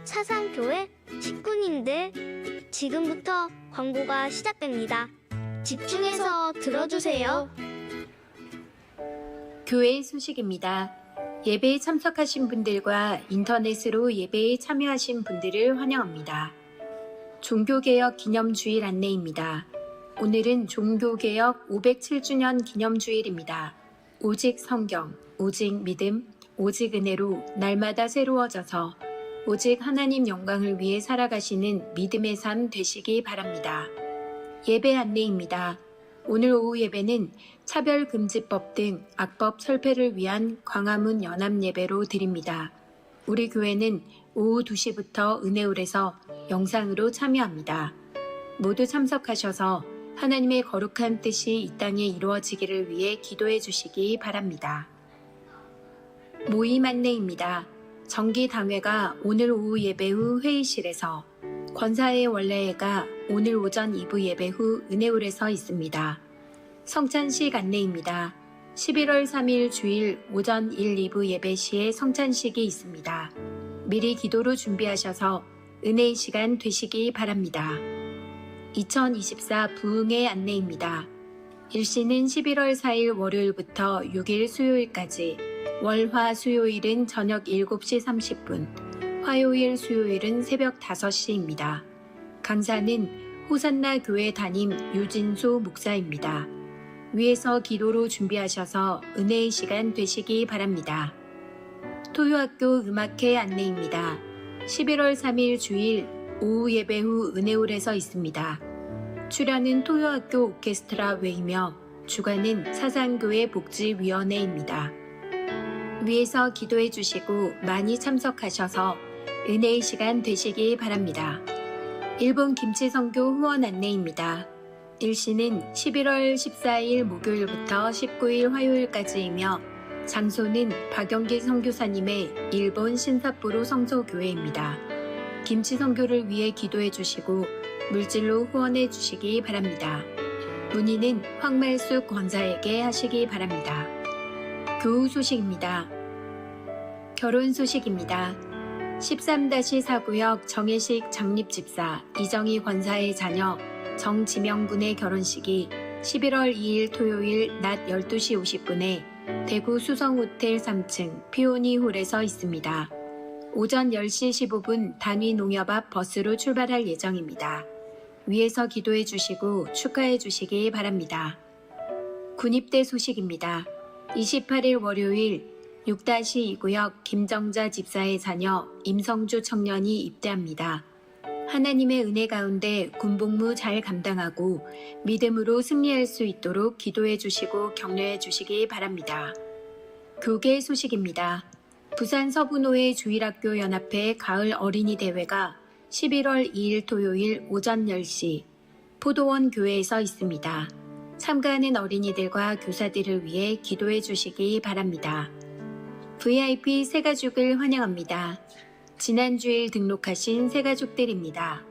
차산교회 식구님들, 지금부터 광고가 시작됩니다. 집중해서 들어주세요. 교회 소식입니다. 예배에 참석하신 분들과 인터넷으로 예배에 참여하신 분들을 환영합니다. 종교개혁 기념주일 안내입니다. 오늘은 종교개혁 507주년 기념주일입니다. 오직 성경, 오직 믿음, 오직 은혜로 날마다 새로워져서 오직 하나님 영광을 위해 살아가시는 믿음의 삶 되시기 바랍니다. 예배 안내입니다. 오늘 오후 예배는 차별금지법 등 악법 철폐를 위한 광화문 연합예배로 드립니다. 우리 교회는 오후 2시부터 은혜홀에서 영상으로 참여합니다. 모두 참석하셔서 하나님의 거룩한 뜻이 이 땅에 이루어지기를 위해 기도해 주시기 바랍니다. 모임 안내입니다. 정기당회가 오늘 오후 예배 후 회의실에서, 권사회 원래회가 오늘 오전 2부 예배 후 은혜홀에서 있습니다. 성찬식 안내입니다. 11월 3일 주일 오전 1, 2부 예배 시에 성찬식이 있습니다. 미리 기도로 준비하셔서 은혜의 시간 되시기 바랍니다. 2024 부흥회 안내입니다. 일시는 11월 4일 월요일부터 6일 수요일까지, 월, 화, 수요일은 저녁 7시 30분, 화요일, 수요일은 새벽 5시입니다. 강사는 호산나 교회 담임 유진수 목사입니다. 위에서 기도로 준비하셔서 은혜의 시간 되시기 바랍니다. 토요학교 음악회 안내입니다. 11월 3일 주일 오후 예배 후 은혜홀에서 있습니다. 출연은 토요학교 오케스트라 외이며 주관은 사상교회 복지위원회입니다. 위에서 기도해 주시고 많이 참석하셔서 은혜의 시간 되시기 바랍니다. 일본 김치선교 후원 안내입니다. 일시는 11월 14일 목요일부터 19일 화요일까지이며 장소는 박영기 선교사님의 일본 신삿부로 성소교회입니다. 김치 선교를 위해 기도해 주시고 물질로 후원해 주시기 바랍니다. 문의는 황말숙 권사에게 하시기 바랍니다. 교우 소식입니다. 결혼 소식입니다. 13-4구역 정혜식 장립집사 이정희 권사의 자녀 정지명군의 결혼식이 11월 2일 토요일 낮 12시 50분에 대구 수성호텔 3층 피오니홀에서 있습니다. 오전 10시 15분 단위 농협 앞 버스로 출발할 예정입니다. 위에서 기도해 주시고 축하해 주시기 바랍니다. 군입대 소식입니다. 28일 월요일 6-2구역 김정자 집사의 자녀 임성주 청년이 입대합니다. 하나님의 은혜 가운데 군복무 잘 감당하고 믿음으로 승리할 수 있도록 기도해 주시고 격려해 주시기 바랍니다. 교계 소식입니다. 부산 서부노회 주일학교 연합회 가을 어린이 대회가 11월 2일 토요일 오전 10시 포도원 교회에서 있습니다. 참가하는 어린이들과 교사들을 위해 기도해 주시기 바랍니다. VIP 새가족을 환영합니다. 지난주일 등록하신 새가족들입니다.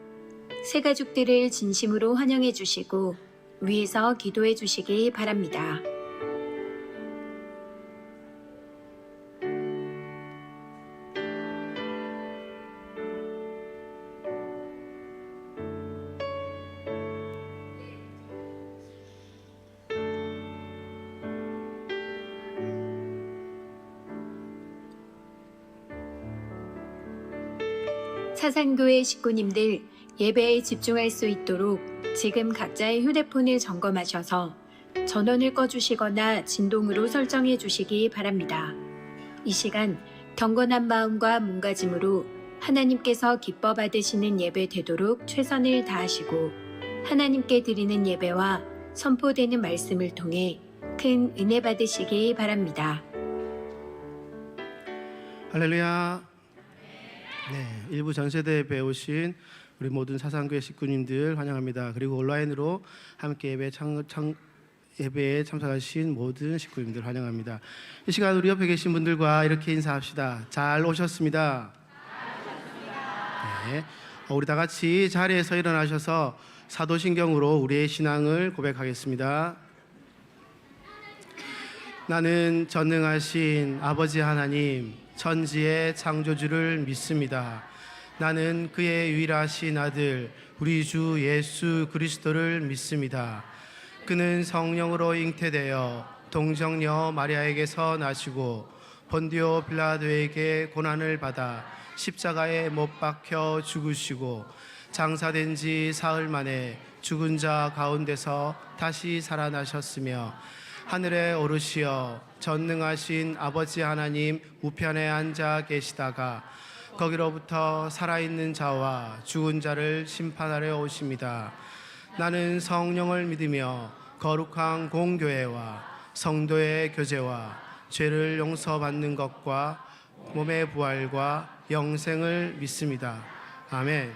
새가족들을 진심으로 환영해 주시고 위에서 기도해 주시기 바랍니다. 사상교회 식구님들, 예배에 집중할 수 있도록 지금 각자의 휴대폰을 점검하셔서 전원을 꺼주시거나 진동으로 설정해 주시기 바랍니다. 이 시간 경건한 마음과 몸가짐으로 하나님께서 기뻐 받으시는 예배 되도록 최선을 다하시고 하나님께 드리는 예배와 선포되는 말씀을 통해 큰 은혜 받으시기 바랍니다. 할렐루야. 네, 일부 전세대에 배우신 우리 모든 사상교회 식구님들 환영합니다. 그리고 온라인으로 함께 예배에 참석하신 모든 식구님들 환영합니다. 이 시간 우리 옆에 계신 분들과 이렇게 인사합시다. 잘 오셨습니다. 네, 우리 다 같이 자리에서 일어나셔서 사도신경으로 우리의 신앙을 고백하겠습니다. 나는 전능하신 아버지 하나님 천지의 창조주를 믿습니다. 나는 그의 유일하신 아들 우리 주 예수 그리스도를 믿습니다. 그는 성령으로 잉태되어 동정녀 마리아에게서 나시고 본디오 빌라도에게 고난을 받아 십자가에 못 박혀 죽으시고 장사된 지 사흘 만에 죽은 자 가운데서 다시 살아나셨으며 하늘에 오르시어 전능하신 아버지 하나님 우편에 앉아 계시다가 거기로부터 살아있는 자와 죽은 자를 심판하려 오십니다. 나는 성령을 믿으며 거룩한 공교회와 성도의 교제와 죄를 용서받는 것과 몸의 부활과 영생을 믿습니다. 아멘.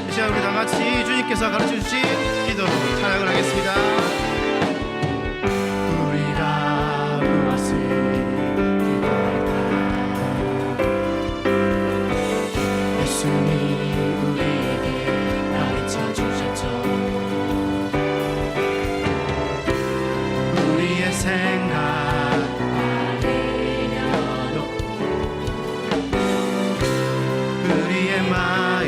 이 시간 우리 다 같이 주님께서 가르쳐 주신 기도로 찬양을 하겠습니다. 우리가 무엇을 기도할까? 예수님 우리에게 가르쳐 주셨죠. 우리의 생각 우리의 마음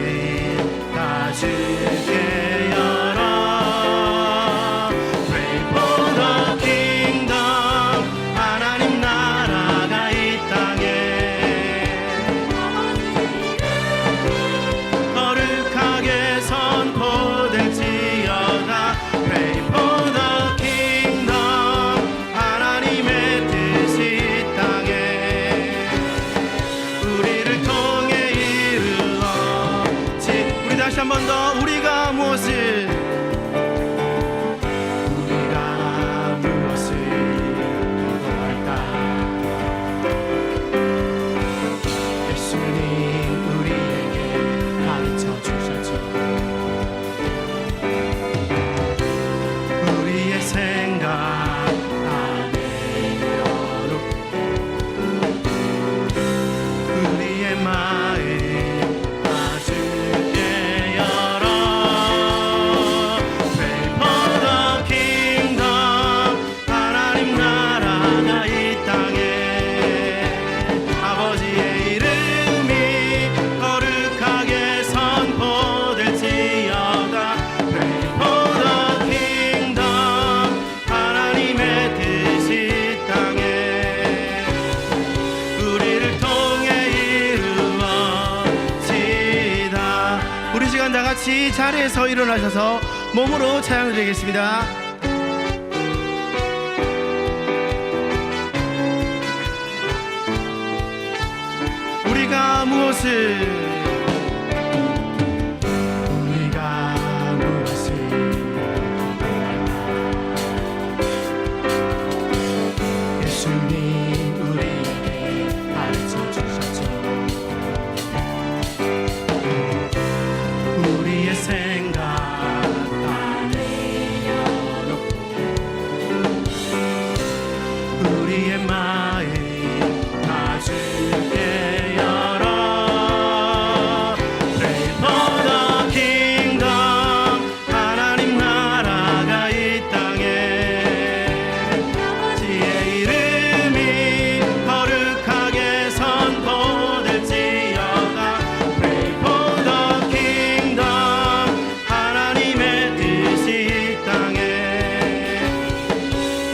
다 주께 열어 Pray for the kingdom 하나님 나라가 이 땅에 거룩하게 선포될지어다 Pray for the kingdom 하나님의 뜻이 이 땅에 우리를 통해 다시 한 번 더 우리가 무엇을 기도할까? 예수님 우리에게 가르쳐 주셨죠. 우리의 생각 안에 열어놓고 우리의 마음 아주 다 같이 자리에서 일어나셔서 몸으로 찬양을 드리겠습니다. 우리가 무엇을 예수님 우리에게 가르쳐 주셨죠. 우리의 생각 안에 열어놓고 우리의 마음 다 주께 열어 Pray for the kingdom 하나님 나라가 이 땅에 아버지의 이름이 거룩하게 선포될지어다 Pray for the kingdom 하나님의 뜻이 이 땅에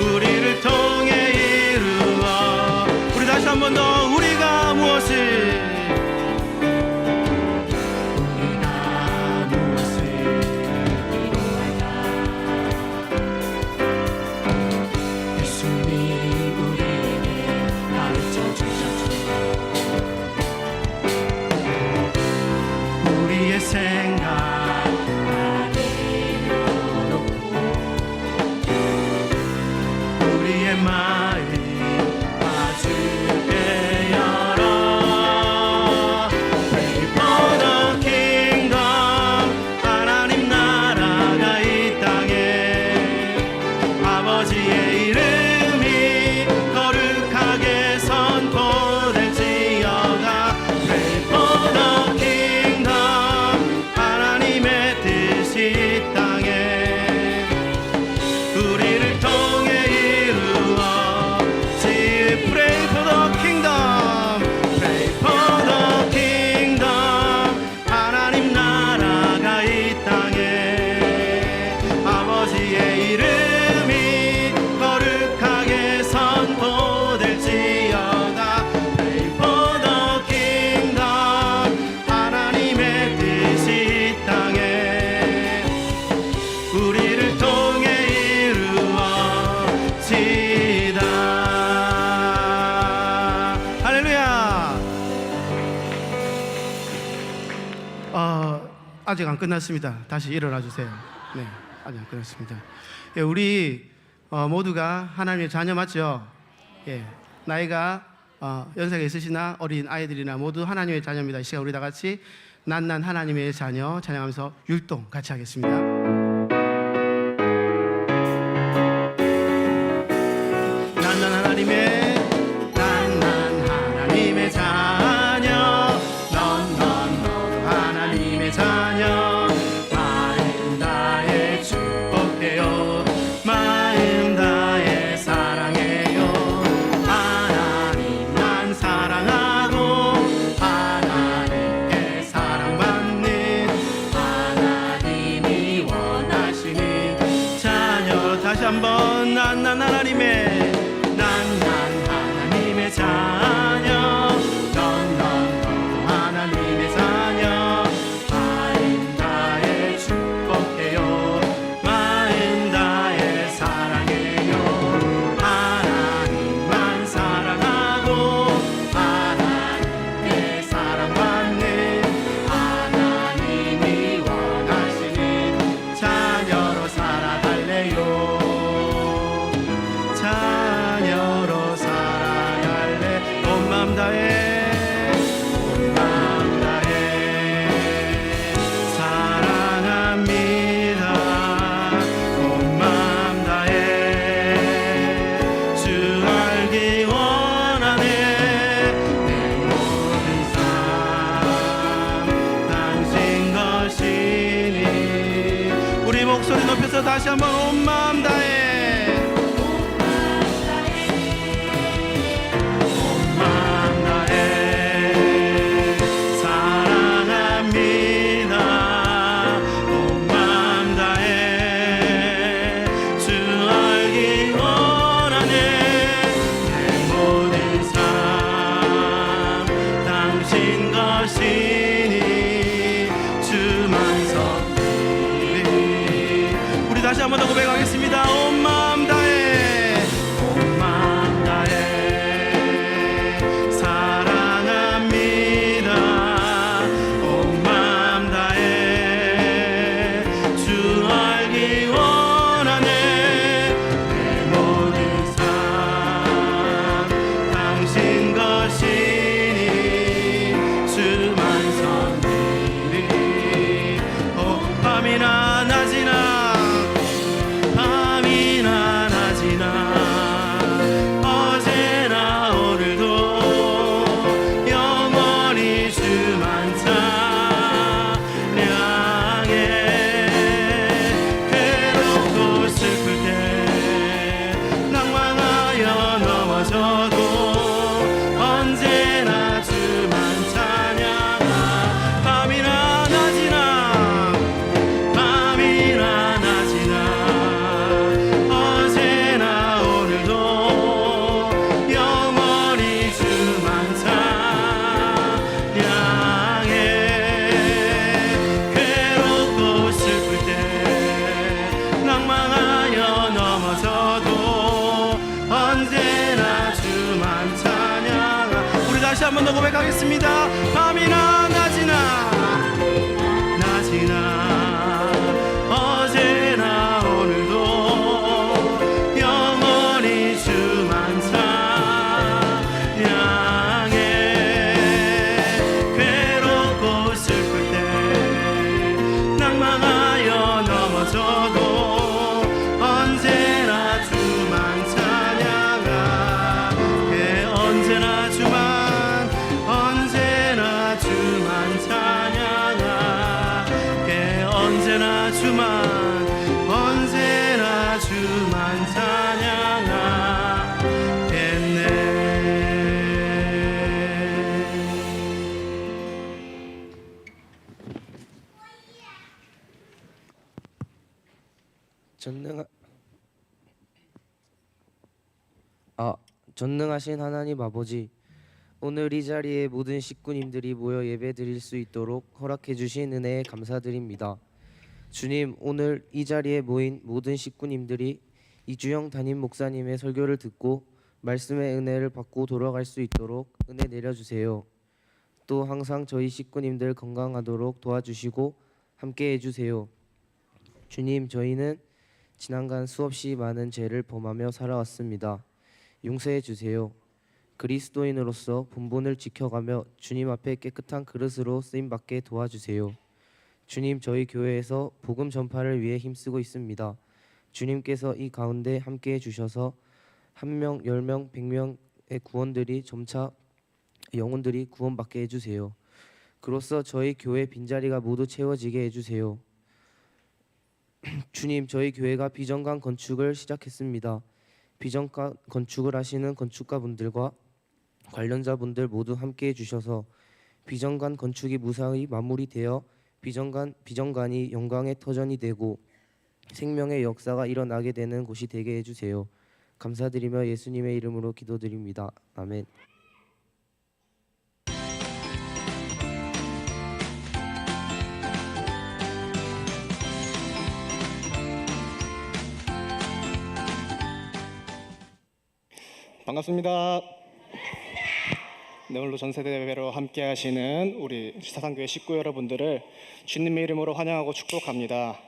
우리를 통해 이루어 우리 다시 한 번 더 우리가 무엇을 예수님 우리에게 가르쳐 주셨죠. 우리의 생각 안에 열어놓고 우리의 마음 다 주께 열어 Pray for the kingdom 하나님 나라가 이 땅에 아버지의 이름이 거룩하게 선포될지어다 Pray for the kingdom 하나님의 뜻이 이 땅에 우리를 통해 이루어 아직 안 끝났습니다. 다시 일어나 주세요. 네, 아직 안 끝났습니다. 예, 우리 모두가 하나님의 자녀 맞죠? 예, 나이가 연세가 있으시나 어린 아이들이나 모두 하나님의 자녀입니다. 이 시간 우리 다 같이 난 하나님의 자녀 찬양하면서 율동 같이 하겠습니다. 난 하나님의 자녀 너도 하나님의 자녀 마음 다해 축복해요 마음 다해 사랑해요 하나님만 사랑하고 하나님께 사랑받는 하나님이 원하시는 자녀 다시 한번 난 하나님의 자녀 넌 하나님의 자녀 마음 다해 축복해요 마음 다해 사랑해요 하나님만 사랑하고 하나님께 사랑받는 하나님이 원하시는 자녀로 살아갈래요 자녀로 살아갈래 온 마음 다해 사랑합니다 온 마음 다해 주 알기 원하네 내 모든 삶 당신 것이니 우리 목소리 높여서 다시 한번 온 마음 다해 다시 한 번 더 고백하겠습니다. 온 마음 다해 온 마음 다해 사랑합니다 온 마음 다해 주 알기 원하네 내 모든 삶 당신 것이니 주만 섬기리 밤이나 낮이나 어제나 오늘도 영원히 주만 찬양해 괴롭고 슬플 때 낭망하여 넘어져도 언제나 주만 찬양하 밤이나 낮이나 어제나 오늘도 영원히 주만 찬양해 괴롭고 슬플 때 낭망하여 넘어져도 언제나 주만 찬양하 우리 다시 한 번 더 고백하겠습니다. 밤이나 낮이나 어제나 오늘도 영원히 주만 찬양해 괴롭고 슬플 때 낭망하여 넘어져도 언제나 주만 찬양하게 언제나 주만 찬양하게 언제나 주만 찬양하겠네. 전능하신 하나님 아버지, 오늘 이 자리에 모든 식구님들이 모여 예배 드릴 수 있도록 허락해 주신 은혜에 감사드립니다. 주님, 오늘 이 자리에 모인 모든 식구님들이 이주영 담임 목사님의 설교를 듣고 말씀의 은혜를 받고 돌아갈 수 있도록 은혜 내려주세요. 또 항상 저희 식구님들 건강하도록 도와주시고 함께 해주세요. 주님, 저희는 지난간 수없이 많은 죄를 범하며 살아왔습니다. 용서해 주세요. 그리스도인으로서 본분을 지켜가며 주님 앞에 깨끗한 그릇으로 쓰임받게 도와주세요. 주님, 저희 교회에서 복음 전파를 위해 힘쓰고 있습니다. 주님께서 이 가운데 함께 해주셔서 1명, 10명, 100명의 구원들이 점차 영혼들이 구원받게 해주세요. 그로써 저희 교회 빈자리가 모두 채워지게 해주세요. 주님, 저희 교회가 비정관 건축을 시작했습니다. 비정관 건축을 하시는 건축가분들과 관련자분들 모두 함께 해주셔서 비정관 건축이 무사히 마무리되어 비정관이 영광의 터전이 되고 생명의 역사가 일어나게 되는 곳이 되게 해주세요. 감사드리며 예수님의 이름으로 기도드립니다. 아멘. 반갑습니다. 네, 오늘도 전세대 예배로 함께 하시는 우리 사상교회 식구 여러분들을 주님의 이름으로 환영하고 축복합니다.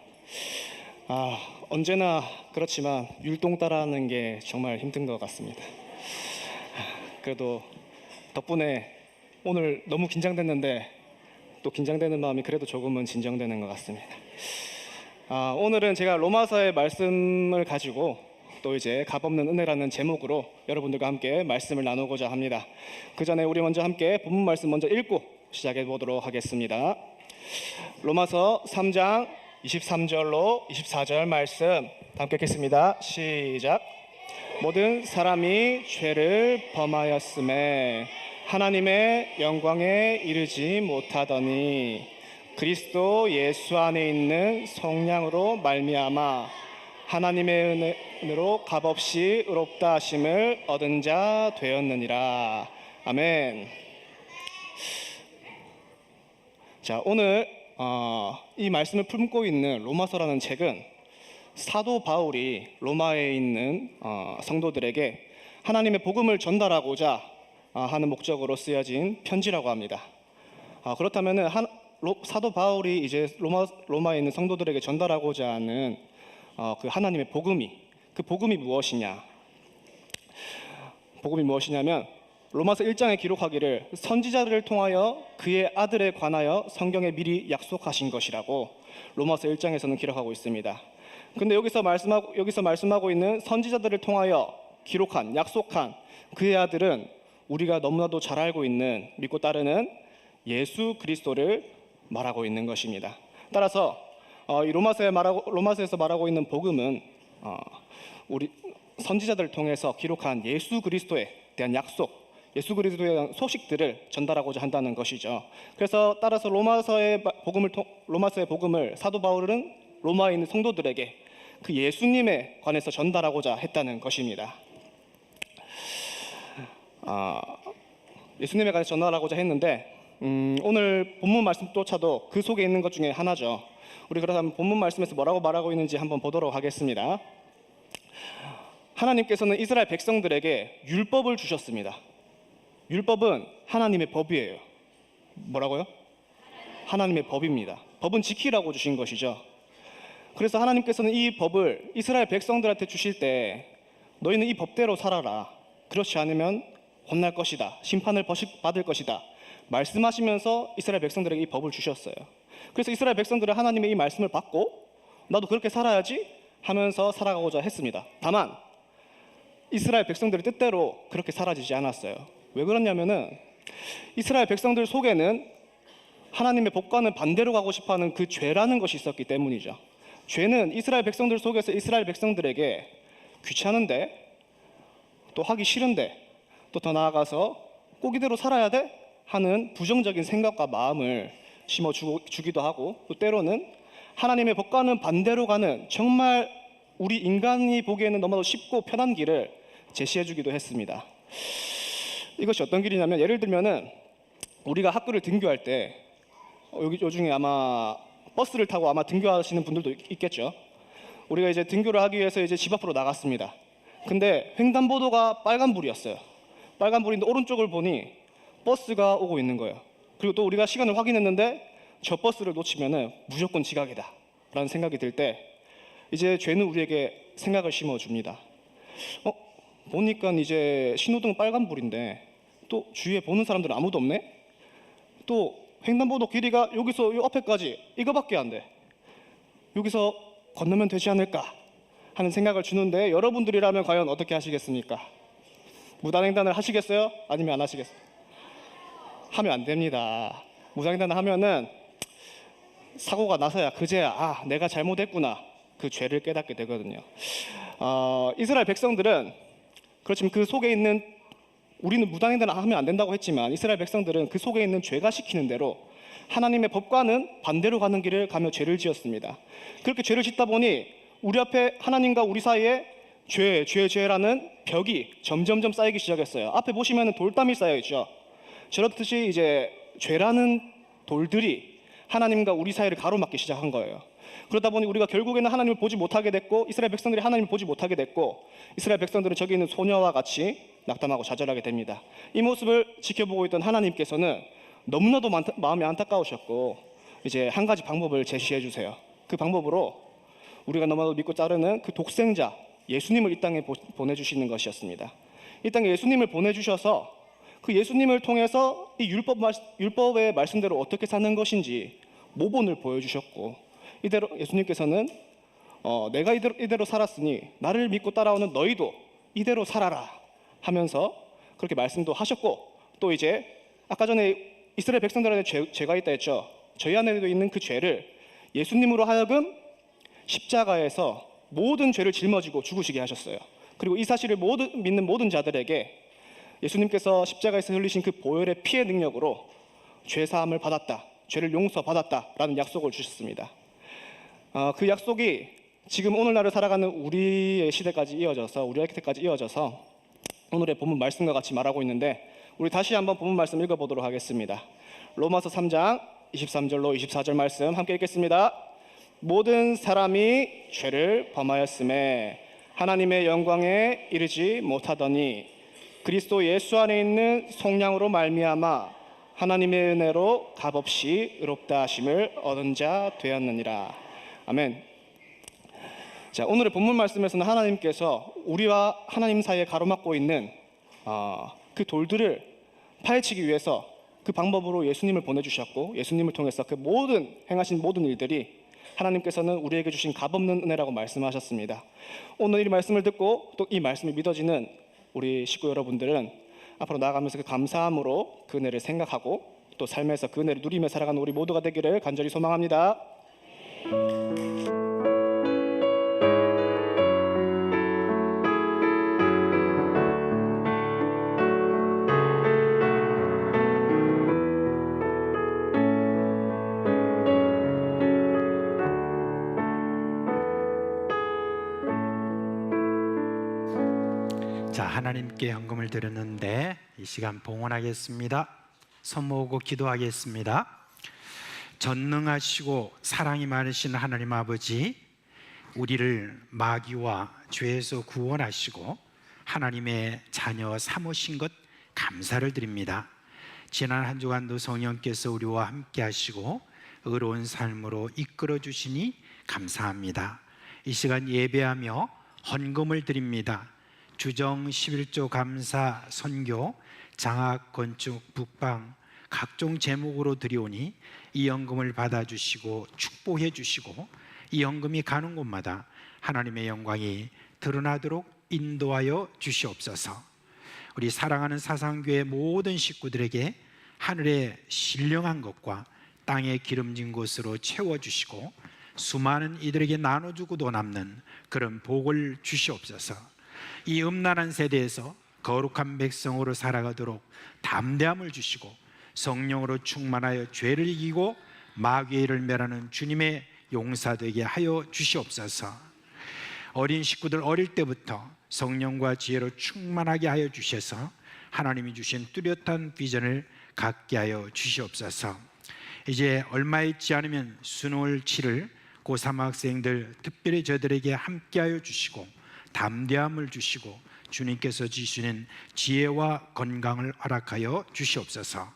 언제나 그렇지만 율동 따라하는 게 정말 힘든 것 같습니다. 그래도 덕분에 오늘 너무 긴장됐는데 또 긴장되는 마음이 그래도 조금은 진정되는 것 같습니다. 오늘은 제가 로마서의 말씀을 가지고 또 이제 값없는 은혜라는 제목으로 여러분들과 함께 말씀을 나누고자 합니다. 그 전에 우리 먼저 함께 본문 말씀 먼저 읽고 시작해 보도록 하겠습니다. 로마서 3장 23절로 24절 말씀 함께 읽겠습니다. 시작. 모든 사람이 죄를 범하였음에 하나님의 영광에 이르지 못하더니 그리스도 예수 안에 있는 성령으로 말미암아 하나님의 은혜로 값없이 의롭다 하심을 얻은 자 되었느니라. 아멘. 자, 오늘 이 말씀을 품고 있는 로마서라는 책은 사도 바울이 로마에 있는 성도들에게 하나님의 복음을 전달하고자 하는 목적으로 쓰여진 편지라고 합니다. 그렇다면 사도 바울이 이제 로마에 있는 성도들에게 전달하고자 하는 그 하나님의 복음이 무엇이냐? 복음이 무엇이냐면 로마서 1장에 기록하기를 선지자들을 통하여 그의 아들에 관하여 성경에 미리 약속하신 것이라고 로마서 1장에서는 기록하고 있습니다. 근데 여기서 말씀하고 있는 선지자들을 통하여 기록한 약속한 그의 아들은 우리가 너무나도 잘 알고 있는 믿고 따르는 예수 그리스도를 말하고 있는 것입니다. 따라서 이 로마서에서 말하고 있는 복음은 우리 선지자들을 통해서 기록한 예수 그리스도에 대한 약속, 예수 그리스도에 대한 소식들을 전달하고자 한다는 것이죠. 그래서 따라서 로마서의 복음을 사도 바울은 로마에 있는 성도들에게 그 예수님에 관해서 전달하고자 했다는 것입니다. 예수님에 관해서 전달하고자 했는데 오늘 본문 말씀조차도 그 속에 있는 것 중에 하나죠. 우리 그렇다면 본문 말씀에서 뭐라고 말하고 있는지 한번 보도록 하겠습니다. 하나님께서는 이스라엘 백성들에게 율법을 주셨습니다. 율법은 하나님의 법이에요. 뭐라고요? 하나님의 법입니다. 법은 지키라고 주신 것이죠. 그래서 하나님께서는 이 법을 이스라엘 백성들한테 주실 때 너희는 이 법대로 살아라. 그렇지 않으면 혼날 것이다. 심판을 받을 것이다. 말씀하시면서 이스라엘 백성들에게 이 법을 주셨어요. 그래서 이스라엘 백성들은 하나님의 이 말씀을 받고 나도 그렇게 살아야지 하면서 살아가고자 했습니다. 다만 이스라엘 백성들의 뜻대로 그렇게 사라지지 않았어요. 왜 그러냐면은 이스라엘 백성들 속에는 하나님의 법과는 반대로 가고 싶어하는 그 죄라는 것이 있었기 때문이죠. 죄는 이스라엘 백성들 속에서 이스라엘 백성들에게 귀찮은데 또 하기 싫은데 또 더 나아가서 꼭 이대로 살아야 돼? 하는 부정적인 생각과 마음을 심어주기도 하고 또 때로는 하나님의 법과는 반대로 가는 정말 우리 인간이 보기에는 너무나도 쉽고 편한 길을 제시해주기도 했습니다. 이것이 어떤 길이냐면 예를 들면은 우리가 학교를 등교할 때 요즘에 아마 버스를 타고 아마 등교하시는 분들도 있겠죠. 우리가 이제 등교를 하기 위해서 이제 집 앞으로 나갔습니다. 근데 횡단보도가 빨간불이었어요. 빨간불인데 오른쪽을 보니 버스가 오고 있는 거예요. 그리고 또 우리가 시간을 확인했는데 저 버스를 놓치면은 무조건 지각이다 라는 생각이 들 때 이제 죄는 우리에게 생각을 심어줍니다. 보니까 이제 신호등 빨간불인데 또 주위에 보는 사람들은 아무도 없네? 또 횡단보도 길이가 여기서 요 앞에까지 이거밖에 안 돼. 여기서 건너면 되지 않을까 하는 생각을 주는데 여러분들이라면 과연 어떻게 하시겠습니까? 무단횡단을 하시겠어요? 아니면 안 하시겠어요? 하면 안 됩니다. 무단횡단을 하면은 사고가 나서야 그제야 내가 잘못했구나 그 죄를 깨닫게 되거든요. 이스라엘 백성들은 그렇지만 그 속에 있는 우리는 무단횡단을 하면 안 된다고 했지만 이스라엘 백성들은 그 속에 있는 죄가 시키는 대로 하나님의 법과는 반대로 가는 길을 가며 죄를 지었습니다. 그렇게 죄를 짓다 보니 우리 앞에 하나님과 우리 사이에 죄라는 벽이 점점점 쌓이기 시작했어요. 앞에 보시면 돌담이 쌓여 있죠. 저렇듯이 이제 죄라는 돌들이 하나님과 우리 사이를 가로막기 시작한 거예요. 그러다 보니 우리가 결국에는 하나님을 보지 못하게 됐고 이스라엘 백성들이 하나님을 보지 못하게 됐고 이스라엘 백성들은 저기 있는 소녀와 같이 낙담하고 좌절하게 됩니다. 이 모습을 지켜보고 있던 하나님께서는 너무나도 마음이 안타까우셨고 이제 한 가지 방법을 제시해 주세요. 그 방법으로 우리가 너무나도 믿고 따르는 그 독생자 예수님을 이 땅에 보내주시는 것이었습니다. 이 땅에 예수님을 보내주셔서 그 예수님을 통해서 이 율법의 말씀대로 어떻게 사는 것인지 모본을 보여주셨고 이대로 예수님께서는 내가 이대로 살았으니 나를 믿고 따라오는 너희도 이대로 살아라 하면서 그렇게 말씀도 하셨고 또 이제 아까 전에 이스라엘 백성들 안에 죄가 있다 했죠. 저희 안에도 있는 그 죄를 예수님으로 하여금 십자가에서 모든 죄를 짊어지고 죽으시게 하셨어요. 그리고 이 사실을 믿는 모든 자들에게 예수님께서 십자가에서 흘리신 그 보혈의 피의 능력으로 죄 사함을 받았다, 죄를 용서받았다라는 약속을 주셨습니다. 그 약속이 지금 오늘날을 살아가는 우리의 시대까지 이어져서 우리의 때까지 이어져서 오늘의 본문 말씀과 같이 말하고 있는데 우리 다시 한번 본문 말씀 읽어보도록 하겠습니다. 로마서 3장 23절로 24절 말씀 함께 읽겠습니다. 모든 사람이 죄를 범하였음에 하나님의 영광에 이르지 못하더니 그리스도 예수 안에 있는 속량으로 말미암아 하나님의 은혜로 값없이 의롭다 하심을 얻은 자 되었느니라. 아멘. 자, 오늘의 본문 말씀에서는 하나님께서 우리와 하나님 사이에 가로막고 있는 그 돌들을 파헤치기 위해서 그 방법으로 예수님을 보내주셨고 예수님을 통해서 그 행하신 모든 일들이 하나님께서는 우리에게 주신 값없는 은혜라고 말씀하셨습니다. 오늘 이 말씀을 듣고 또 이 말씀이 믿어지는 우리 식구 여러분들은 앞으로 나아가면서 그 감사함으로 그 은혜를 생각하고 또 삶에서 그 은혜를 누리며 살아가는 우리 모두가 되기를 간절히 소망합니다. 자, 하나님께 헌금을 드렸는데 이 시간 봉헌하겠습니다. 손 모으고 기도하겠습니다. 전능하시고 사랑이 많으신 하나님 아버지, 우리를 마귀와 죄에서 구원하시고 하나님의 자녀 삼으신 것 감사를 드립니다. 지난 한 주간도 성령께서 우리와 함께 하시고 의로운 삶으로 이끌어 주시니 감사합니다. 이 시간 예배하며 헌금을 드립니다. 주정 11조 감사 선교 장학 건축 북방 각종 제목으로 드리오니 이 헌금을 받아주시고 축복해 주시고 이 헌금이 가는 곳마다 하나님의 영광이 드러나도록 인도하여 주시옵소서. 우리 사랑하는 사상교회 모든 식구들에게 하늘의 신령한 것과 땅의 기름진 곳으로 채워주시고 수많은 이들에게 나눠주고도 남는 그런 복을 주시옵소서. 이 음란한 세대에서 거룩한 백성으로 살아가도록 담대함을 주시고 성령으로 충만하여 죄를 이기고 마귀의 일을 멸하는 주님의 용사되게 하여 주시옵소서. 어린 식구들 어릴 때부터 성령과 지혜로 충만하게 하여 주셔서 하나님이 주신 뚜렷한 비전을 갖게 하여 주시옵소서. 이제 얼마 있지 않으면 수능을 치를 고3 학생들 특별히 저들에게 함께하여 주시고 담대함을 주시고 주님께서 주시는 지혜와 건강을 허락하여 주시옵소서.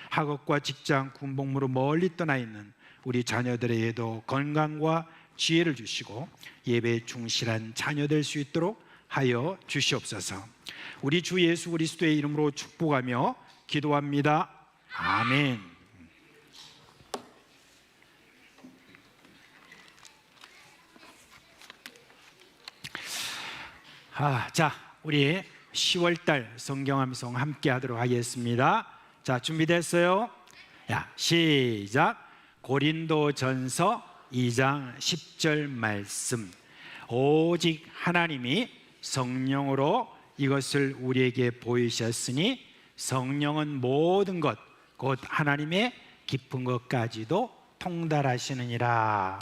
학업과 직장, 군복무로 멀리 떠나 있는 우리 자녀들에게도 건강과 지혜를 주시고 예배에 충실한 자녀 될 수 있도록 하여 주시옵소서. 우리 주 예수 그리스도의 이름으로 축복하며 기도합니다. 아멘. 자, 우리 10월달 성경함송 함께 하도록 하겠습니다. 자, 준비됐어요? 시작. 고린도전서 2장 10절 말씀. 오직 하나님이 성령으로 이것을 우리에게 보이셨으니 성령은 모든 것 곧 하나님의 깊은 것까지도 통달하시느니라.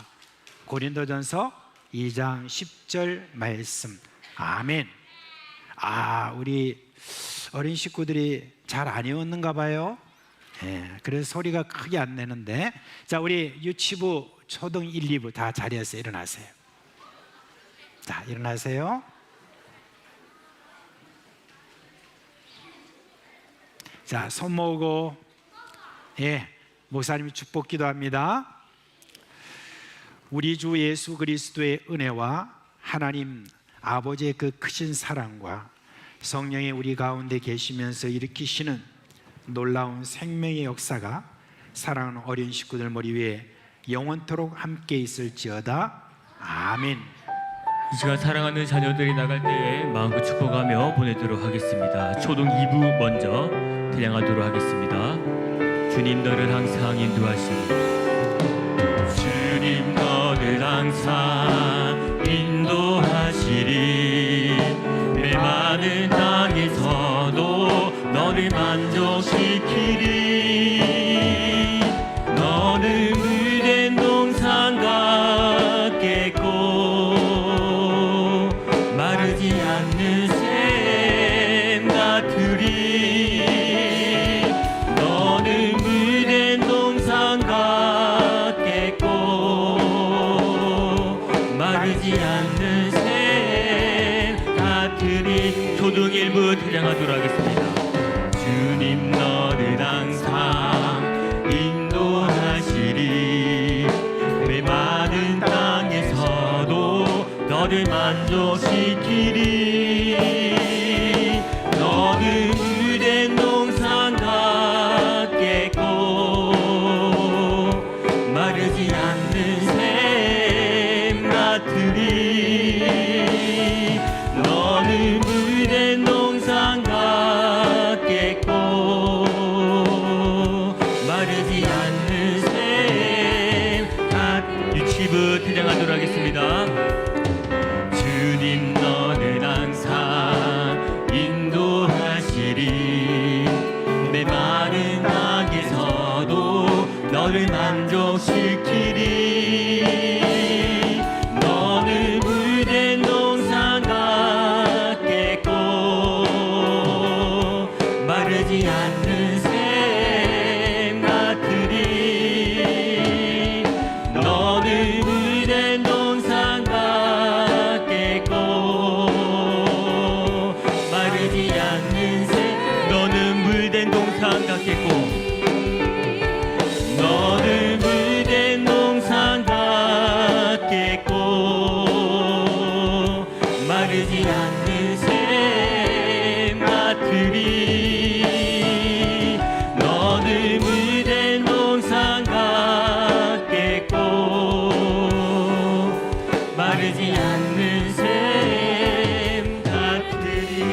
고린도전서 2장 10절 말씀. 아멘. 우리 어린 식구들이 잘 안 외웠는가 봐요. 그래서 소리가 크게 안 내는데, 자, 우리 유치부 초등 1, 2부 다 자리에서 일어나세요. 자, 일어나세요. 자, 손 모으고 목사님이 축복 기도합니다. 우리 주 예수 그리스도의 은혜와 하나님 아버지의 그 크신 사랑과 성령이 우리 가운데 계시면서 일으키시는 놀라운 생명의 역사가 사랑하는 어린 식구들 머리 위에 영원토록 함께 있을지어다. 아멘. 이 시간 사랑하는 자녀들이 나갈 때에 마음껏 축복하며 보내도록 하겠습니다. 초등 2부 먼저 대장하도록 하겠습니다. 주님 너를 항상 인도하시니 주님 너를 항상 인도하시리 메마른 땅에서도 너를 만족시키리 너는 물된 동산 같겠고 마르지 않는 샘 같으리 너는 물된 동산 같겠고 마르지 않는 샘 같으리. 초등 1부 대장하도록 하겠습니다. 주님 너를 항상 인도하시리 메마른 땅에서도 너를 만족시키리 너는 물된 동산 같겠고 마르지 않는 샘 같으리 너는 물된 동산 같겠고 마르지 않는 샘 같으리. 유치부 퇴장하도록 하겠습니다. 주님 너는 항상 인도하시리 메마른 땅에서도 너를 만족시키리 너는 물된 동산 같겠고 마르지 않는 샘 같으리 너는 물된 동산 같겠고 마르지 않는 샘 너는 물된 동산 같겠고 너는 물된 동산 같겠고 마르지 않는 샘 같으리 너는 물된 동산 같겠고 마르지 않는 샘 같으리.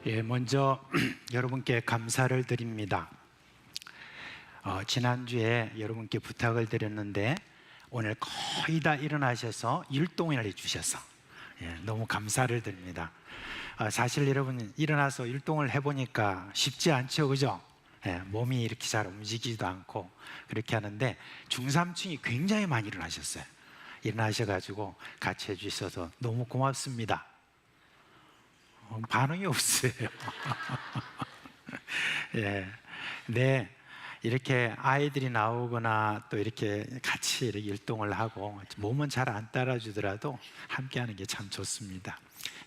예, 먼저 여러분께 감사를 드립니다. 지난주에 여러분께 부탁을 드렸는데 오늘 거의 다 일어나셔서 율동을 해주셔서 너무 감사를 드립니다. 사실 여러분 일어나서 율동을 해보니까 쉽지 않죠, 그죠? 몸이 이렇게 잘 움직이지도 않고 그렇게 하는데 중3층이 굉장히 많이 일어나셨어요. 일어나셔가지고 같이 해주셔서 너무 고맙습니다. 반응이 없어요. 네, 이렇게 아이들이 나오거나 또 이렇게 같이 이렇게 율동을 하고 몸은 잘 안 따라주더라도 함께하는 게 참 좋습니다.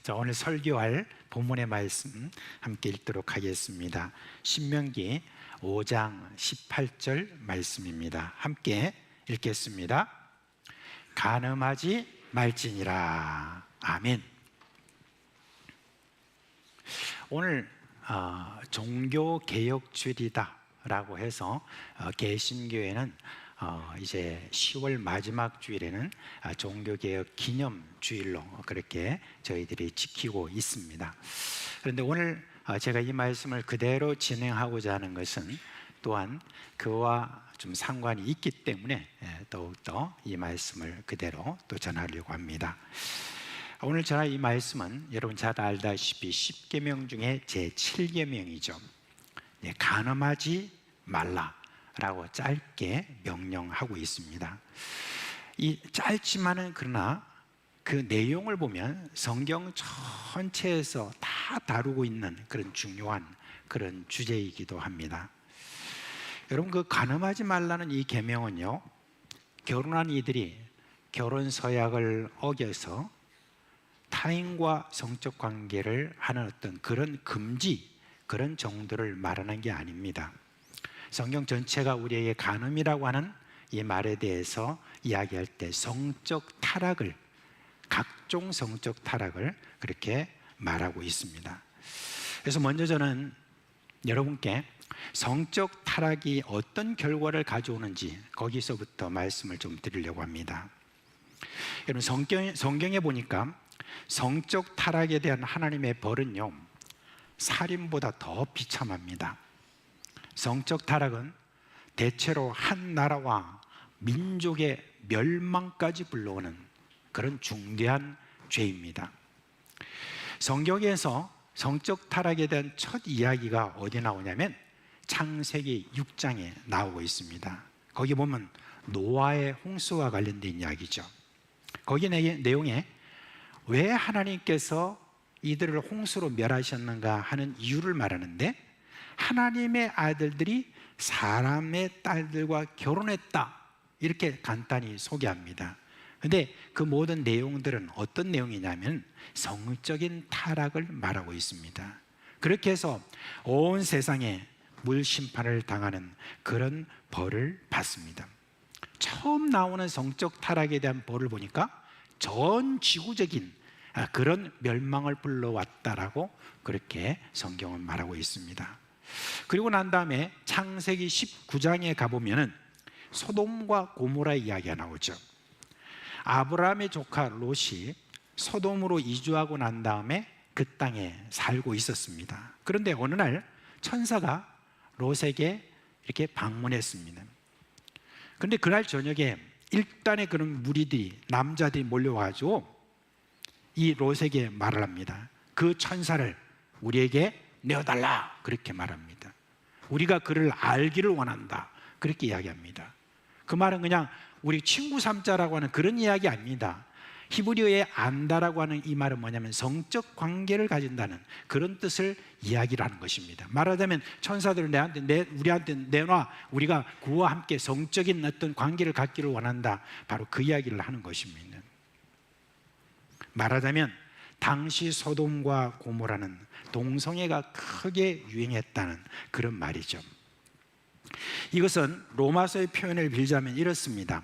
자, 오늘 설교할 본문의 말씀 함께 읽도록 하겠습니다. 신명기 5장 18절 말씀입니다. 함께 읽겠습니다. 간음하지 말지니라. 아멘. 오늘 종교개혁주일이다라고 해서 개신교회는 이제 10월 마지막 주일에는 종교개혁 기념주일로 그렇게 저희들이 지키고 있습니다. 그런데 오늘 제가 이 말씀을 그대로 진행하고자 하는 것은 또한 그와 좀 상관이 있기 때문에 더욱더 이 말씀을 그대로 또 전하려고 합니다. 오늘 전할 이 말씀은 여러분 잘 알다시피 10계명 중에 제7계명이죠. 간음하지 말라라고 짧게 명령하고 있습니다. 이 짧지만은 그러나 그 내용을 보면 성경 전체에서 다 다루고 있는 그런 중요한 그런 주제이기도 합니다. 여러분 그 간음하지 말라는 이 계명은요, 결혼한 이들이 결혼 서약을 어겨서 타인과 성적 관계를 하는 어떤 그런 금지, 그런 정도를 말하는 게 아닙니다. 성경 전체가 우리에게 간음이라고 하는 이 말에 대해서 이야기할 때 성적 타락을, 각종 성적 타락을 그렇게 말하고 있습니다. 그래서 먼저 저는 여러분께 성적 타락이 어떤 결과를 가져오는지 거기서부터 말씀을 좀 드리려고 합니다. 여러분 성경에 보니까 성적 타락에 대한 하나님의 벌은요, 살인보다 더 비참합니다. 성적 타락은 대체로 한 나라와 민족의 멸망까지 불러오는 그런 중대한 죄입니다. 성경에서 성적 타락에 대한 첫 이야기가 어디 나오냐면 창세기 6장에 나오고 있습니다. 거기 보면 노아의 홍수와 관련된 이야기죠. 거기 내용에 왜 하나님께서 이들을 홍수로 멸하셨는가 하는 이유를 말하는데, 하나님의 아들들이 사람의 딸들과 결혼했다, 이렇게 간단히 소개합니다. 근데 그 모든 내용들은 어떤 내용이냐면 성적인 타락을 말하고 있습니다. 그렇게 해서 온 세상에 물심판을 당하는 그런 벌을 받습니다. 처음 나오는 성적 타락에 대한 벌을 보니까 전 지구적인 그런 멸망을 불러왔다라고 그렇게 성경은 말하고 있습니다. 그리고 난 다음에 창세기 19장에 가보면은 소돔과 고모라 이야기가 나오죠. 아브라함의 조카 롯이 소돔으로 이주하고 난 다음에 그 땅에 살고 있었습니다. 그런데 어느 날 천사가 롯에게 이렇게 방문했습니다. 그런데 그날 저녁에 일단의 그런 무리들이, 남자들이 몰려와가지고 이 롯에게 말을 합니다. 그 천사를 우리에게 내어달라, 그렇게 말합니다. 우리가 그를 알기를 원한다, 그렇게 이야기합니다. 그 말은 그냥 우리 친구 삼자라고 하는 그런 이야기 아닙니다. 히브리어에 안다라고 하는 이 말은 뭐냐면 성적 관계를 가진다는 그런 뜻을 이야기를 하는 것입니다. 말하자면 천사들을 우리한테 내놔, 우리가 그와 함께 성적인 어떤 관계를 갖기를 원한다, 바로 그 이야기를 하는 것입니다. 말하자면 당시 소돔과 고모라는 동성애가 크게 유행했다는 그런 말이죠. 이것은 로마서의 표현을 빌자면 이렇습니다.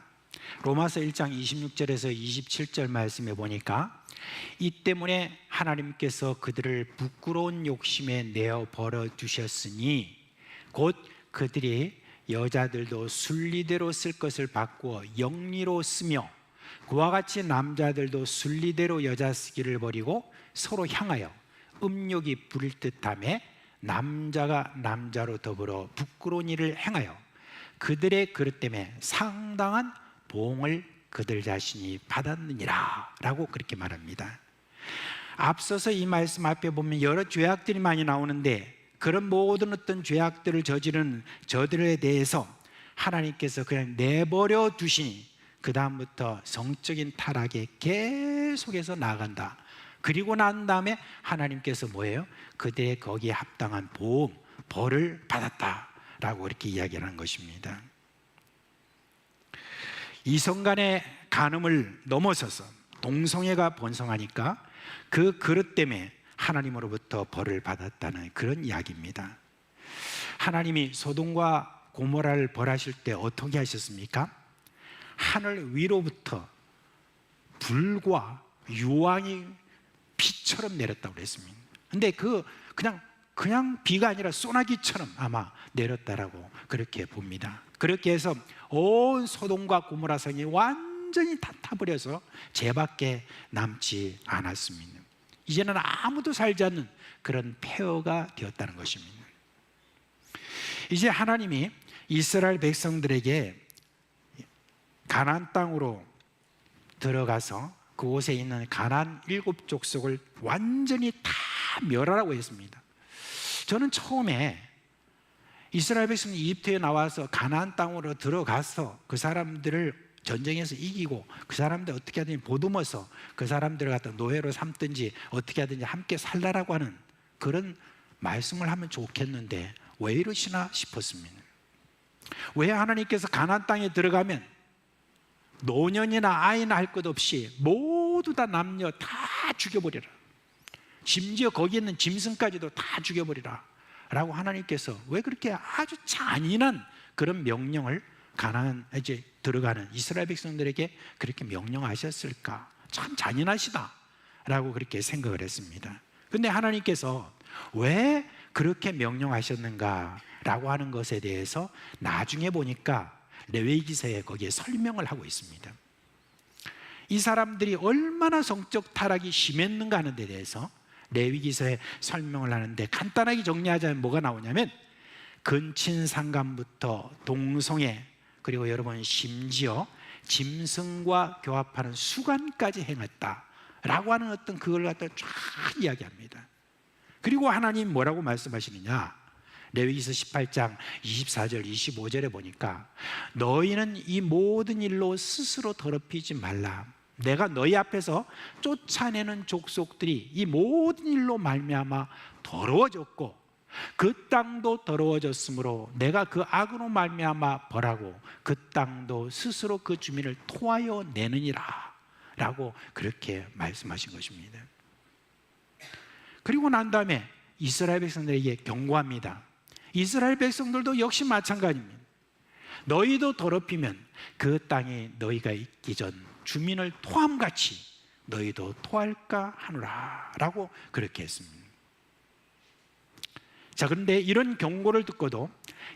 로마서 1장 26절에서 27절 말씀에 보니까 이 때문에 하나님께서 그들을 부끄러운 욕심에 내어 버려 두셨으니 곧 그들이 여자들도 순리대로 쓸 것을 바꾸어 영리로 쓰며 그와 같이 남자들도 순리대로 여자 쓰기를 버리고 서로 향하여 음욕이 부릴 듯하며 남자가 남자로 더불어 부끄러운 일을 행하여 그들의 그릇 때문에 상당한 보응을 그들 자신이 받았느니라 라고 그렇게 말합니다. 앞서서 이 말씀 앞에 보면 여러 죄악들이 많이 나오는데 그런 모든 어떤 죄악들을 저지른 저들에 대해서 하나님께서 그냥 내버려 두시니 그 다음부터 성적인 타락에 계속해서 나아간다. 그리고 난 다음에 하나님께서 뭐예요? 그들의 거기에 합당한 보험, 벌을 받았다라고 이렇게 이야기하는 것입니다. 이성 간의 간음을 넘어서서 동성애가 번성하니까 그 그릇 때문에 하나님으로부터 벌을 받았다는 그런 이야기입니다. 하나님이 소돔과 고모라를 벌하실 때 어떻게 하셨습니까? 하늘 위로부터 불과 유황이 비처럼 내렸다고 그랬습니다. 근데 그냥 비가 아니라 소나기처럼 아마 내렸다라고 그렇게 봅니다. 그렇게 해서 온 소돔과 고모라 성이 완전히 다 타버려서 죄밖에 남지 않았습니다. 이제는 아무도 살지 않는 그런 폐허가 되었다는 것입니다. 이제 하나님이 이스라엘 백성들에게 가나안 땅으로 들어가서 그곳에 있는 가나안 7족속을 완전히 다 멸하라고 했습니다. 저는 처음에 이스라엘 백성이 이집트에 나와서 가나안 땅으로 들어가서 그 사람들을 전쟁에서 이기고 그 사람들 어떻게 하든지 보듬어서 그 사람들을 갖다 노예로 삼든지 어떻게 하든지 함께 살라라고 하는 그런 말씀을 하면 좋겠는데 왜 이러시나 싶었습니다. 왜 하나님께서 가나안 땅에 들어가면 노년이나 아이나 할 것 없이 모두 다 남녀 다 죽여버리라, 심지어 거기 있는 짐승까지도 다 죽여버리라 라고 하나님께서 왜 그렇게 아주 잔인한 그런 명령을 가나안 이제 들어가는 이스라엘 백성들에게 그렇게 명령하셨을까? 참 잔인하시다 라고 그렇게 생각을 했습니다. 근데 하나님께서 왜 그렇게 명령하셨는가 라고 하는 것에 대해서 나중에 보니까 레위기서에 거기에 설명을 하고 있습니다. 이 사람들이 얼마나 성적 타락이 심했는가 하는 데 대해서 레위기서에 설명을 하는데, 간단하게 정리하자면 뭐가 나오냐면 근친상간부터 동성애, 그리고 여러분 심지어 짐승과 교합하는 수간까지 행했다라고 하는 어떤 그걸 갖다 쫙 이야기합니다. 그리고 하나님 뭐라고 말씀하시느냐, 레위기서 18장 24절 25절에 보니까 너희는 이 모든 일로 스스로 더럽히지 말라. 내가 너희 앞에서 쫓아내는 족속들이 이 모든 일로 말미암아 더러워졌고 그 땅도 더러워졌으므로 내가 그 악으로 말미암아 벌하고 그 땅도 스스로 그 주민을 토하여 내느니라 라고 그렇게 말씀하신 것입니다. 그리고 난 다음에 이스라엘 백성들에게 경고합니다. 이스라엘 백성들도 역시 마찬가지입니다. 너희도 더럽히면 그 땅에 너희가 있기 전 주민을 토함같이 너희도 토할까 하노라 라고 그렇게 했습니다. 자, 그런데 이런 경고를 듣고도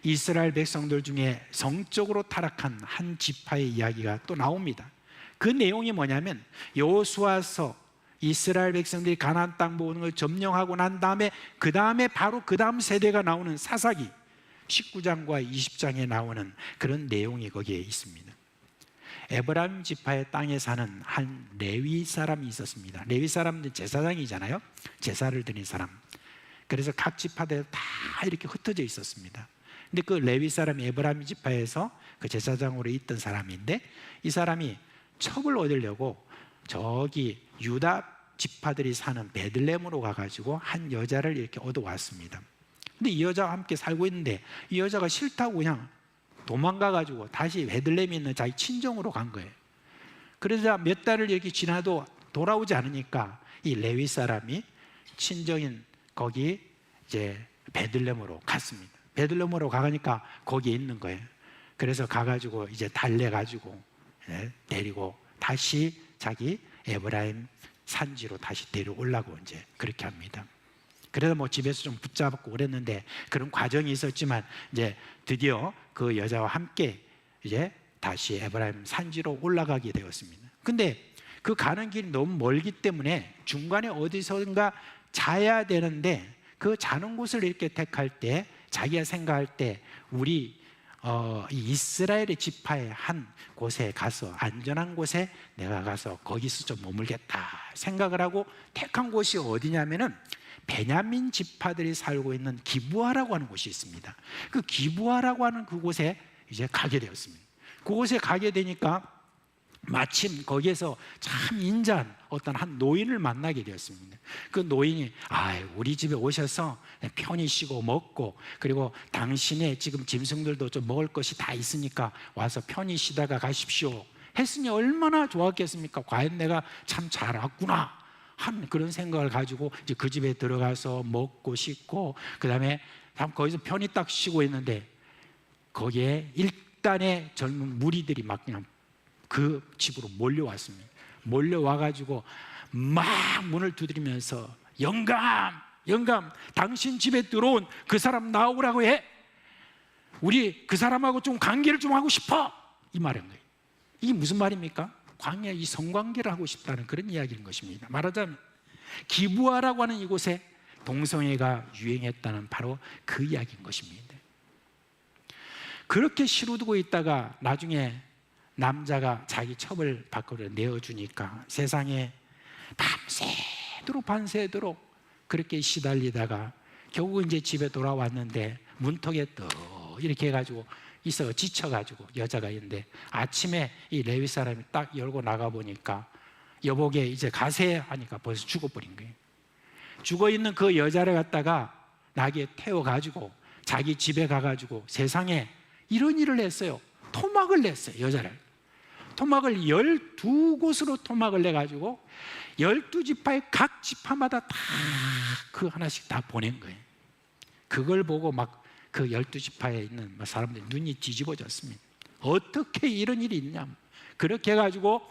이스라엘 백성들 중에 성적으로 타락한 한 지파의 이야기가 또 나옵니다. 그 내용이 뭐냐면 여호수아서 이스라엘 백성들이 가나안 땅 모으는 걸 점령하고 난 다음에 바로 그 다음 세대가 나오는 사사기 19장과 20장에 나오는 그런 내용이 거기에 있습니다. 에브라임 지파의 땅에 사는 한 레위 사람이 있었습니다. 레위 사람은 제사장이잖아요. 제사를 드린 사람. 그래서 각 지파대로 다 이렇게 흩어져 있었습니다. 근데 그 레위 사람이 에브라임 지파에서 그 제사장으로 있던 사람인데, 이 사람이 첩을 얻으려고 저기 유다 지파들이 사는 베들레헴으로 가가지고 한 여자를 이렇게 얻어왔습니다. 근데 이 여자와 함께 살고 있는데 이 여자가 싫다고 그냥 도망가가지고 다시 베들레헴에 있는 자기 친정으로 간 거예요. 그러자 몇 달을 이렇게 지나도 돌아오지 않으니까 이 레위 사람이 친정인 거기 이제 베들레헴으로 갔습니다. 베들레헴으로 가니까 거기에 있는 거예요. 그래서 가가지고 이제 달래가지고 데리고 다시 자기 에브라임 산지로 다시 데려오려고 이제 그렇게 합니다. 그래서 뭐 집에서 좀 붙잡고 그랬는데 그런 과정이 있었지만 이제 드디어 그 여자와 함께 이제 다시 에브라임 산지로 올라가게 되었습니다. 근데 그 가는 길이 너무 멀기 때문에 중간에 어디선가 자야 되는데 그 자는 곳을 이렇게 택할 때 자기가 생각할 때 우리 이 이스라엘의 지파의 한 곳에 가서 안전한 곳에 내가 가서 거기서 좀 머물겠다 생각을 하고 택한 곳이 어디냐면은 베냐민 지파들이 살고 있는 기브아라고 하는 곳이 있습니다. 그 기브아라고 하는 그곳에 이제 가게 되었습니다. 그곳에 가게 되니까 마침 거기에서 참 인자한 어떤 한 노인을 만나게 되었습니다. 그 노인이 우리 집에 오셔서 편히 쉬고 먹고 그리고 당신의 지금 짐승들도 좀 먹을 것이 다 있으니까 와서 편히 쉬다가 가십시오 했으니 얼마나 좋았겠습니까? 과연 내가 참 잘 왔구나 한 그런 생각을 가지고 이제 그 집에 들어가서 먹고 씻고 그다음에 거기서 편히 딱 쉬고 있는데 거기에 일단의 젊은 무리들이 막 그냥 그 집으로 몰려왔습니다. 몰려와가지고 막 문을 두드리면서 영감 당신 집에 들어온 그 사람 나오라고 해. 우리 그 사람하고 좀 관계를 좀 하고 싶어. 이 말인 거예요. 이게 무슨 말입니까? 광야 이 성관계를 하고 싶다는 그런 이야기인 것입니다. 말하자면 기브아라고 하는 이곳에 동성애가 유행했다는 바로 그 이야기인 것입니다. 그렇게 시루두고 있다가 나중에 남자가 자기 첩을 밖으로 내어주니까 세상에 밤새도록 그렇게 시달리다가 결국 이제 집에 돌아왔는데 문턱에 또 이렇게 해가지고 있어 지쳐가지고 여자가 있는데 아침에 이 레위 사람이 딱 열고 나가보니까 여보게 이제 가세 하니까 벌써 죽어버린 거예요. 죽어있는 그 여자를 갖다가 나귀에 태워가지고 자기 집에 가가지고 세상에 이런 일을 했어요. 토막을 냈어요. 여자를 토막을 12곳으로 토막을 내가지고 12지파의 각 지파마다 다 그 하나씩 다 보낸 거예요. 그걸 보고 막 그 12지파에 있는 사람들이 눈이 뒤집어졌습니다. 어떻게 이런 일이 있냐. 그렇게 해가지고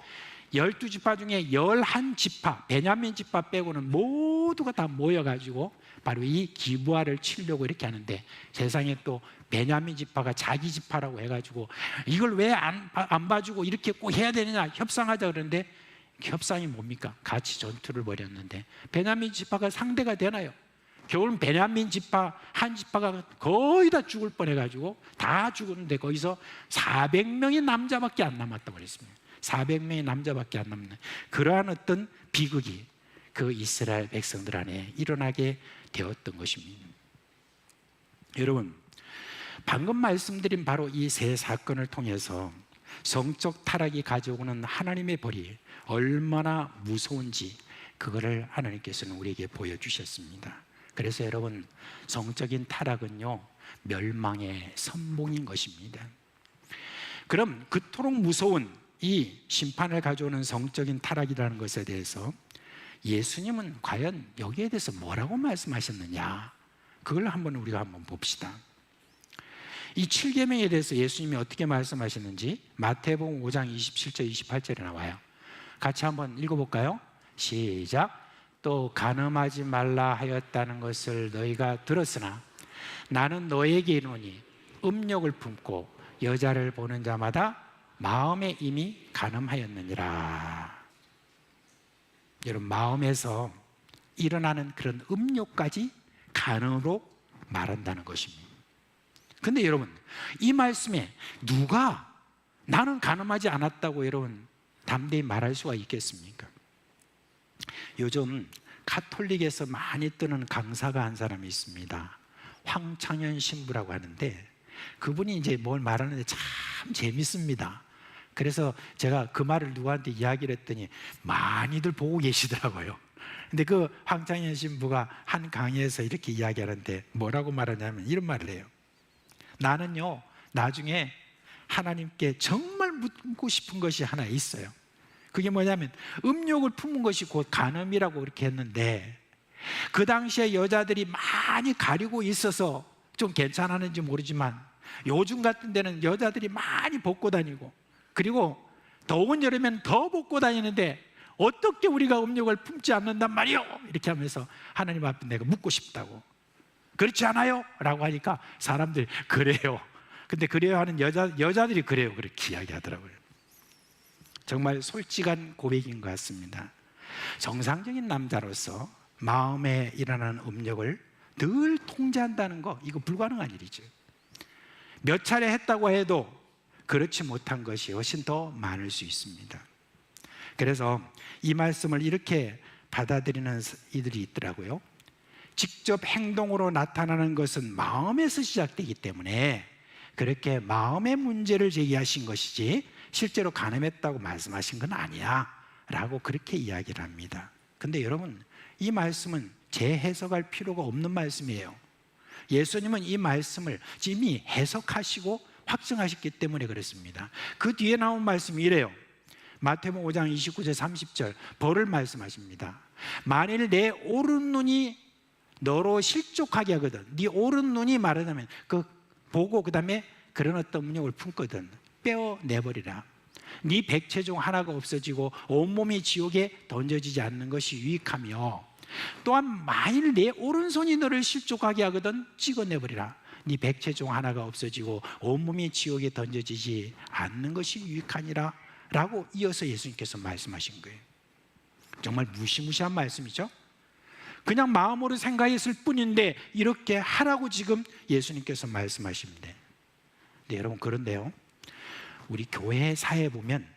12지파 중에 11지파 베냐민 지파 빼고는 모두가 다 모여가지고 바로 이 기브아를 치려고 이렇게 하는데 세상에 또 베냐민 지파가 자기 지파라고 해가지고 이걸 왜 안 봐주고 이렇게 꼭 해야 되느냐 협상하자 그러는데 협상이 뭡니까? 같이 전투를 벌였는데 베냐민 지파가 상대가 되나요? 겨울은 베냐민 지파 한 지파가 거의 다 죽을 뻔해가지고 다 죽었는데 거기서 400명의 남자밖에 안 남았다고 그랬습니다. 400명의 남자밖에 안 남는 그러한 어떤 비극이 그 이스라엘 백성들 안에 일어나게 되었던 것입니다. 여러분, 방금 말씀드린 바로 이 세 사건을 통해서 성적 타락이 가져오는 하나님의 벌이 얼마나 무서운지 그거를 하나님께서는 우리에게 보여주셨습니다. 그래서 여러분, 성적인 타락은요, 멸망의 선봉인 것입니다. 그럼 그토록 무서운 이 심판을 가져오는 성적인 타락이라는 것에 대해서 예수님은 과연 여기에 대해서 뭐라고 말씀하셨느냐, 그걸 우리가 한번 봅시다. 이 7계명에 대해서 예수님이 어떻게 말씀하셨는지 마태복음 5장 27절 28절에 나와요. 같이 한번 읽어볼까요? 시작. 또 간음하지 말라 하였다는 것을 너희가 들었으나 나는 너에게 이르노니 음욕을 품고 여자를 보는 자마다 마음에 이미 간음하였느니라. 여러분, 마음에서 일어나는 그런 음욕까지 간음으로 말한다는 것입니다. 근데 여러분, 이 말씀에 누가 나는 간음하지 않았다고 여러분 담대히 말할 수가 있겠습니까? 요즘 가톨릭에서 많이 뜨는 강사가 한 사람이 있습니다. 황창현 신부라고 하는데 그분이 이제 뭘 말하는데 참 재밌습니다. 그래서 제가 그 말을 누구한테 이야기를 했더니 많이들 보고 계시더라고요. 근데 그 황창현 신부가 한 강의에서 이렇게 이야기하는데 뭐라고 말하냐면 이런 말을 해요. 나는요, 나중에 하나님께 정말 묻고 싶은 것이 하나 있어요. 그게 뭐냐면 음욕을 품은 것이 곧 간음이라고 그렇게 했는데 그 당시에 여자들이 많이 가리고 있어서 좀 괜찮았는지 모르지만 요즘 같은 데는 여자들이 많이 벗고 다니고 그리고 더운 여름엔 더 벗고 다니는데 어떻게 우리가 음욕을 품지 않는단 말이요? 이렇게 하면서 하나님 앞에 내가 묻고 싶다고. 그렇지 않아요? 라고 하니까 사람들이 그래요. 근데 그래요 하는 여자들이 그래요. 그렇게 이야기하더라고요. 정말 솔직한 고백인 것 같습니다. 정상적인 남자로서 마음에 일어나는 음욕을 늘 통제한다는 거, 이거 불가능한 일이죠. 몇 차례 했다고 해도 그렇지 못한 것이 훨씬 더 많을 수 있습니다. 그래서 이 말씀을 이렇게 받아들이는 이들이 있더라고요. 직접 행동으로 나타나는 것은 마음에서 시작되기 때문에 그렇게 마음의 문제를 제기하신 것이지 실제로 간음했다고 말씀하신 건 아니야 라고 그렇게 이야기를 합니다. 근데 여러분, 이 말씀은 재해석할 필요가 없는 말씀이에요. 예수님은 이 말씀을 이미 해석하시고 확증하셨기 때문에 그렇습니다. 그 뒤에 나온 말씀이 이래요. 마태복음 5장 29절 30절 벌을 말씀하십니다. 만일 내 오른 눈이 너로 실족하게 하거든, 네 오른 눈이 말하자면 그 보고 그 다음에 그런 어떤 음욕을 품거든 빼어내버리라. 네 백체 중 하나가 없어지고 온몸이 지옥에 던져지지 않는 것이 유익하며 또한 만일 내 오른손이 너를 실족하게 하거든 찍어내버리라. 네 백체 중 하나가 없어지고 온몸이 지옥에 던져지지 않는 것이 유익하니라 라고 이어서 예수님께서 말씀하신 거예요. 정말 무시무시한 말씀이죠. 그냥 마음으로 생각했을 뿐인데 이렇게 하라고 지금 예수님께서 말씀하십니다. 네, 여러분, 그런데요, 우리 교회 사회에 보면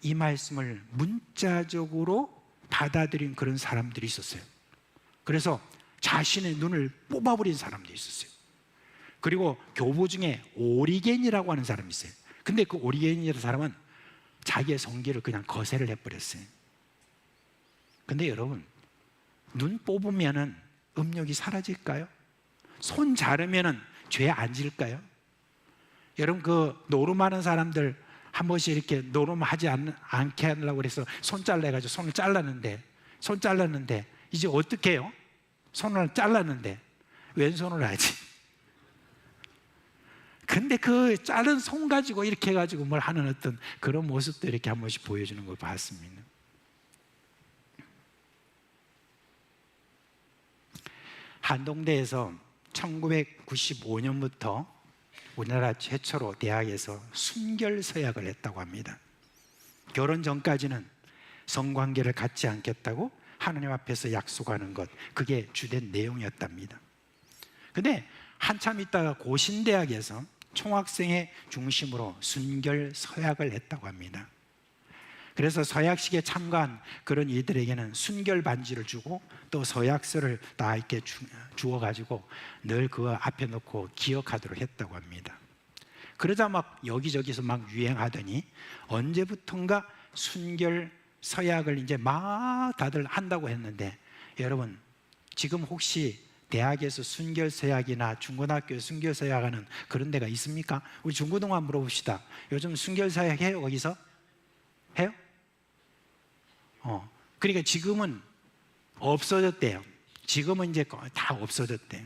이 말씀을 문자적으로 받아들인 그런 사람들이 있었어요. 그래서 자신의 눈을 뽑아버린 사람도 있었어요. 그리고 교부 중에 오리겐이라고 하는 사람이 있어요. 근데 그 오리겐이라는 사람은 자기의 성기를 그냥 거세를 해버렸어요. 근데 여러분, 눈 뽑으면은 음욕이 사라질까요? 손 자르면은 죄 안 질까요? 여러분, 그 노름하는 사람들 한 번씩 이렇게 노름하지 않게 하려고 그래서 손 잘라 해가지고 손을 잘랐는데 이제 어떻게 해요? 손을 잘랐는데 왼손으로 하지. 근데 그 자른 손 가지고 이렇게 해가지고 뭘 하는 어떤 그런 모습도 이렇게 한 번씩 보여주는 걸 봤습니다. 한동대에서 1995년부터 우리나라 최초로 대학에서 순결 서약을 했다고 합니다. 결혼 전까지는 성관계를 갖지 않겠다고 하나님 앞에서 약속하는 것, 그게 주된 내용이었답니다. 근데 한참 있다가 고신대학에서 총학생회 중심으로 순결 서약을 했다고 합니다. 그래서 서약식에 참가한 그런 이들에게는 순결 반지를 주고 또 서약서를 다 이렇게 주어가지고 늘 그 앞에 놓고 기억하도록 했다고 합니다. 그러자 막 여기저기서 막 유행하더니 언제부턴가 순결 서약을 이제 막 다들 한다고 했는데, 여러분 지금 혹시 대학에서 순결 서약이나 중고등학교 순결 서약하는 그런 데가 있습니까? 우리 중고등학 물어봅시다. 요즘 순결 서약 해요? 거기서? 해요? 그러니까 지금은 없어졌대요. 지금은 이제 다 없어졌대요.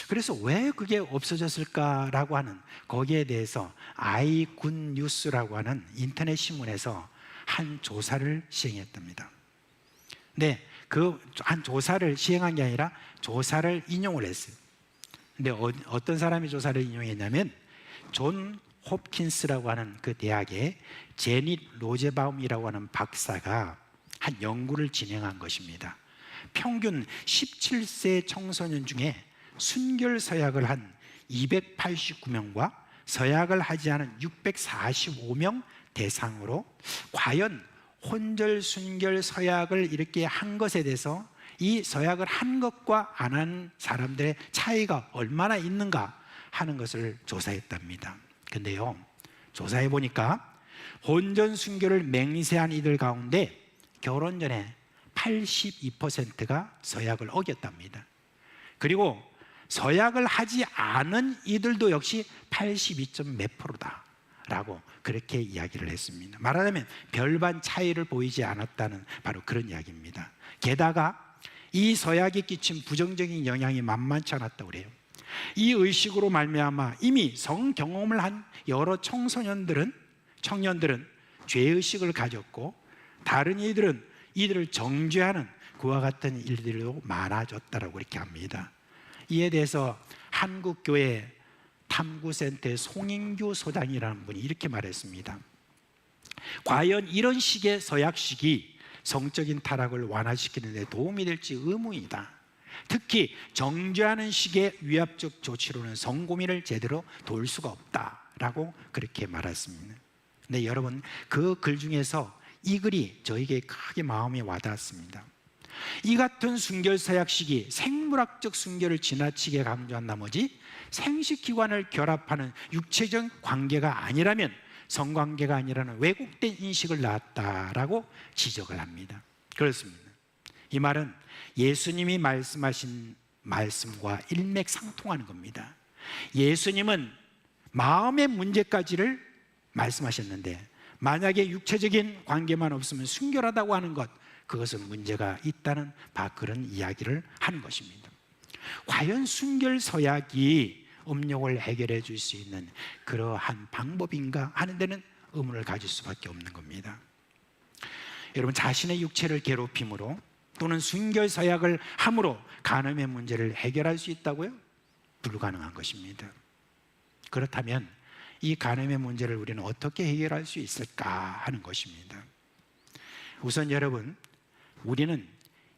그래서 왜 그게 없어졌을까라고 하는, 거기에 대해서 아이굿뉴스라고 하는 인터넷 신문에서 한 조사를 시행했답니다. 네, 그 한 조사를 시행한 게 아니라 조사를 인용을 했어요. 근데 어떤 사람이 조사를 인용했냐면 존 홉킨스라고 하는 그 대학의 제닛 로제바움이라고 하는 박사가 한 연구를 진행한 것입니다. 평균 17세 청소년 중에 순결 서약을 한 289명과 서약을 하지 않은 645명 대상으로 과연 혼절 순결 서약을 이렇게 한 것에 대해서 이 서약을 한 것과 안 한 사람들의 차이가 얼마나 있는가 하는 것을 조사했답니다. 근데요, 조사해 보니까 혼전 순결을 맹세한 이들 가운데 결혼 전에 82%가 서약을 어겼답니다. 그리고 서약을 하지 않은 이들도 역시 82.몇%다 라고 그렇게 이야기를 했습니다. 말하자면 별반 차이를 보이지 않았다는 바로 그런 이야기입니다. 게다가 이 서약이 끼친 부정적인 영향이 만만치 않았다고 그래요. 이 의식으로 말미암아 이미 성경험을 한 여러 청년들은 죄의식을 가졌고, 다른 이들은 이들을 정죄하는 그와 같은 일들도 많아졌다고 이렇게 합니다. 이에 대해서 한국교회 탐구센터의 송인규 소장이라는 분이 이렇게 말했습니다. 과연 이런 식의 서약식이 성적인 타락을 완화시키는 데 도움이 될지 의문이다. 특히 정죄하는 식의 위압적 조치로는 성고민을 제대로 돌 수가 없다라고 그렇게 말했습니다. 근데 여러분, 그 글 중에서 이 글이 저에게 크게 마음에 와닿았습니다. 이 같은 순결 서약식이 생물학적 순결을 지나치게 강조한 나머지 생식기관을 결합하는 육체적 관계가 아니라면, 성관계가 아니라는 왜곡된 인식을 낳았다라고 지적을 합니다. 그렇습니다. 이 말은 예수님이 말씀하신 말씀과 일맥상통하는 겁니다. 예수님은 마음의 문제까지를 말씀하셨는데, 만약에 육체적인 관계만 없으면 순결하다고 하는 것, 그것은 문제가 있다는 그런 이야기를 하는 것입니다. 과연 순결 서약이 음욕을 해결해 줄 수 있는 그러한 방법인가 하는 데는 의문을 가질 수밖에 없는 겁니다. 여러분, 자신의 육체를 괴롭힘으로 또는 순결 서약을 함으로 간음의 문제를 해결할 수 있다고요? 불가능한 것입니다. 그렇다면 이 간음의 문제를 우리는 어떻게 해결할 수 있을까 하는 것입니다. 우선 여러분, 우리는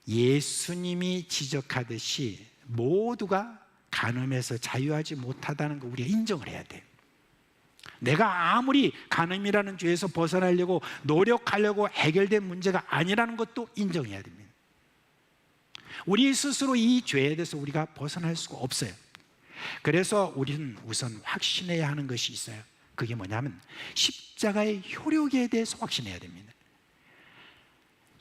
예수님이 지적하듯이 모두가 간음에서 자유하지 못하다는 거 우리가 인정을 해야 돼요. 내가 아무리 간음이라는 죄에서 벗어나려고 노력하려고 해결된 문제가 아니라는 것도 인정해야 됩니다. 우리 스스로 이 죄에 대해서 우리가 벗어날 수가 없어요. 그래서 우리는 우선 확신해야 하는 것이 있어요. 그게 뭐냐면 십자가의 효력에 대해서 확신해야 됩니다.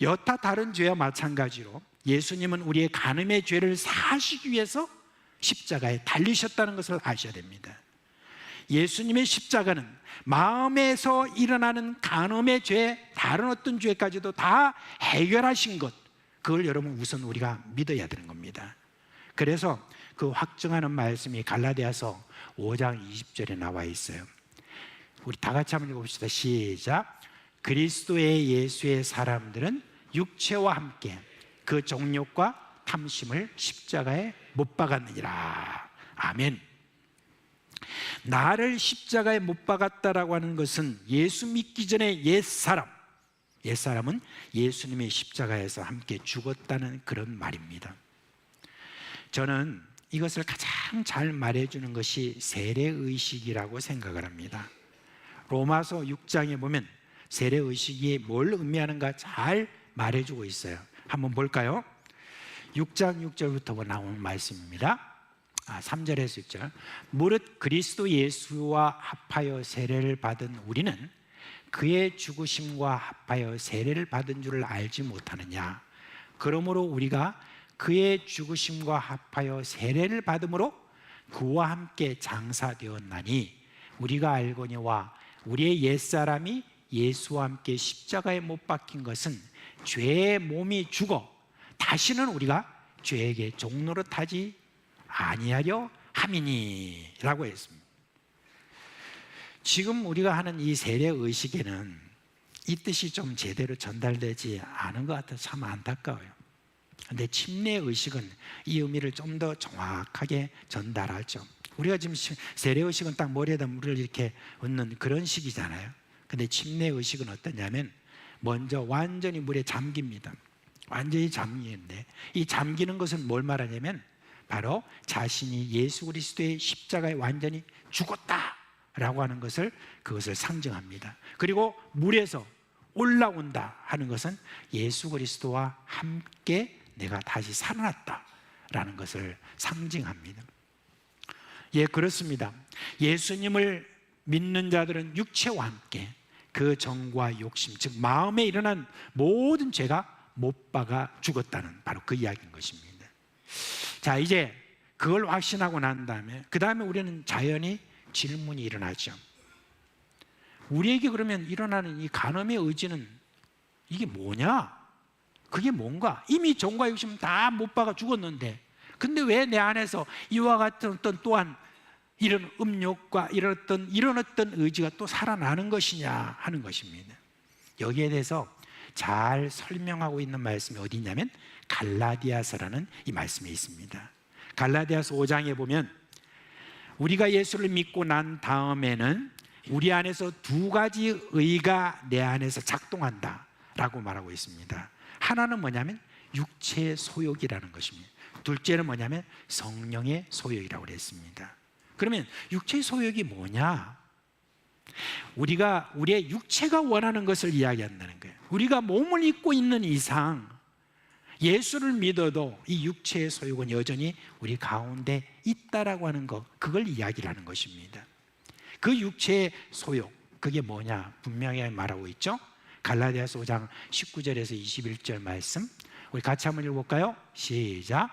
여타 다른 죄와 마찬가지로 예수님은 우리의 간음의 죄를 사하시기 위해서 십자가에 달리셨다는 것을 아셔야 됩니다. 예수님의 십자가는 마음에서 일어나는 간음의 죄, 다른 어떤 죄까지도 다 해결하신 것, 그걸 여러분 우선 우리가 믿어야 되는 겁니다. 그래서 그 확증하는 말씀이 갈라디아서 5장 20절에 나와 있어요. 우리 다 같이 한번 읽어봅시다. 시작. 그리스도의 예수의 사람들은 육체와 함께 그 정욕과 탐심을 십자가에 못 박았느니라. 아멘. 나를 십자가에 못 박았다라고 하는 것은 예수 믿기 전에 옛사람, 옛사람은 예수님의 십자가에서 함께 죽었다는 그런 말입니다. 저는 이것을 가장 잘 말해주는 것이 세례의식이라고 생각을 합니다. 로마서 6장에 보면 세례의식이 뭘 의미하는가 잘 말해주고 있어요. 한번 볼까요? 6장 6절부터 나오는 말씀입니다. 3절에서 6절. 무릇 그리스도 예수와 합하여 세례를 받은 우리는 그의 죽으심과 합하여 세례를 받은 줄을 알지 못하느냐. 그러므로 우리가 그의 죽으심과 합하여 세례를 받음으로 그와 함께 장사되었나니 우리가 알거니와 우리의 옛사람이 예수와 함께 십자가에 못 박힌 것은 죄의 몸이 죽어 다시는 우리가 죄에게 종노릇하지 아니하려 함이니 라고 했습니다. 지금 우리가 하는 이 세례의식에는 이 뜻이 좀 제대로 전달되지 않은 것 같아서 참 안타까워요. 그런데 침례의식은 이 의미를 좀 더 정확하게 전달하죠. 우리가 지금 세례의식은 딱 머리에다 물을 이렇게 얹는 그런 식이잖아요. 근데 침례의식은 어떠냐면 먼저 완전히 물에 잠깁니다. 완전히 잠기는데 이 잠기는 것은 뭘 말하냐면 바로 자신이 예수 그리스도의 십자가에 완전히 죽었다라고 하는 것을 그것을 상징합니다. 그리고 물에서 올라온다 하는 것은 예수 그리스도와 함께 내가 다시 살아났다라는 것을 상징합니다. 예, 그렇습니다. 예수님을 믿는 자들은 육체와 함께 그 정과 욕심, 즉 마음에 일어난 모든 죄가 못 박아 죽었다는 바로 그 이야기인 것입니다. 자, 이제 그걸 확신하고 난 다음에 그 다음에 우리는 자연히 질문이 일어나죠. 우리에게 그러면 일어나는 이 간음의 의지는 이게 뭐냐? 그게 뭔가? 이미 정과 욕심 다 못 박아 죽었는데 근데 왜 내 안에서 이와 같은 어떤 또한 이런 음욕과 이런 어떤 의지가 또 살아나는 것이냐 하는 것입니다. 여기에 대해서 잘 설명하고 있는 말씀이 어디 있냐면 갈라디아서라는 이 말씀이 있습니다. 갈라디아서 5장에 보면 우리가 예수를 믿고 난 다음에는 우리 안에서 두 가지 의가 내 안에서 작동한다 라고 말하고 있습니다. 하나는 뭐냐면 육체의 소욕이라는 것입니다. 둘째는 뭐냐면 성령의 소욕이라고 그랬습니다. 그러면 육체의 소욕이 뭐냐? 우리가 우리의 육체가 원하는 것을 이야기한다는 거예요. 우리가 몸을 입고 있는 이상 예수를 믿어도 이 육체의 소욕은 여전히 우리 가운데 있다라고 하는 것, 그걸 이야기를 하는 것입니다. 그 육체의 소욕, 그게 뭐냐? 분명히 말하고 있죠. 갈라디아서 5장 19절에서 21절 말씀 우리 같이 한번 읽어볼까요? 시작.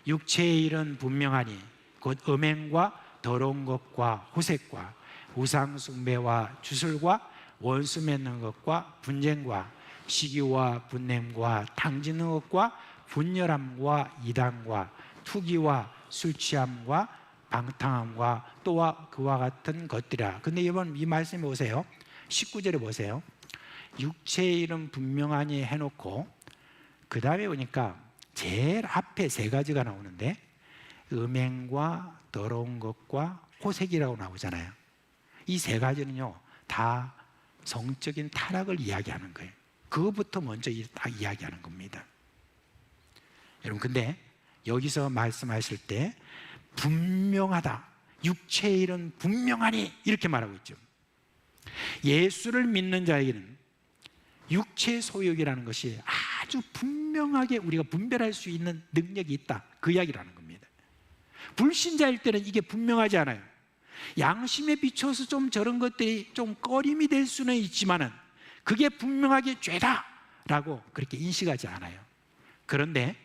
육체의 일은 분명하니 곧 음행과 더러운 것과 호색과 우상 숭배와 주술과 원수 맺는 것과 분쟁과 시기와 분냄과 탕지는 것과 분열함과 이단과 투기와 술 취함과 방탕함과 또한 그와 같은 것들이라. 근데 이번 이 말씀에 보세요. 19절에 보세요. 육체의 일은 분명하니 해놓고 그 다음에 보니까 제일 앞에 세 가지가 나오는데 음행과 더러운 것과 호색이라고 나오잖아요. 이 세 가지는요 다 성적인 타락을 이야기하는 거예요. 그것부터 먼저 다 이야기하는 겁니다. 여러분, 근데 여기서 말씀하실 때 분명하다, 육체의 일은 분명하니 이렇게 말하고 있죠. 예수를 믿는 자에게는 육체의 소욕이라는 것이 아주 분명하게 우리가 분별할 수 있는 능력이 있다, 그 이야기를 하는 겁니다. 불신자일 때는 이게 분명하지 않아요. 양심에 비춰서 좀 저런 것들이 좀 꺼림이 될 수는 있지만은 그게 분명하게 죄다라고 그렇게 인식하지 않아요. 그런데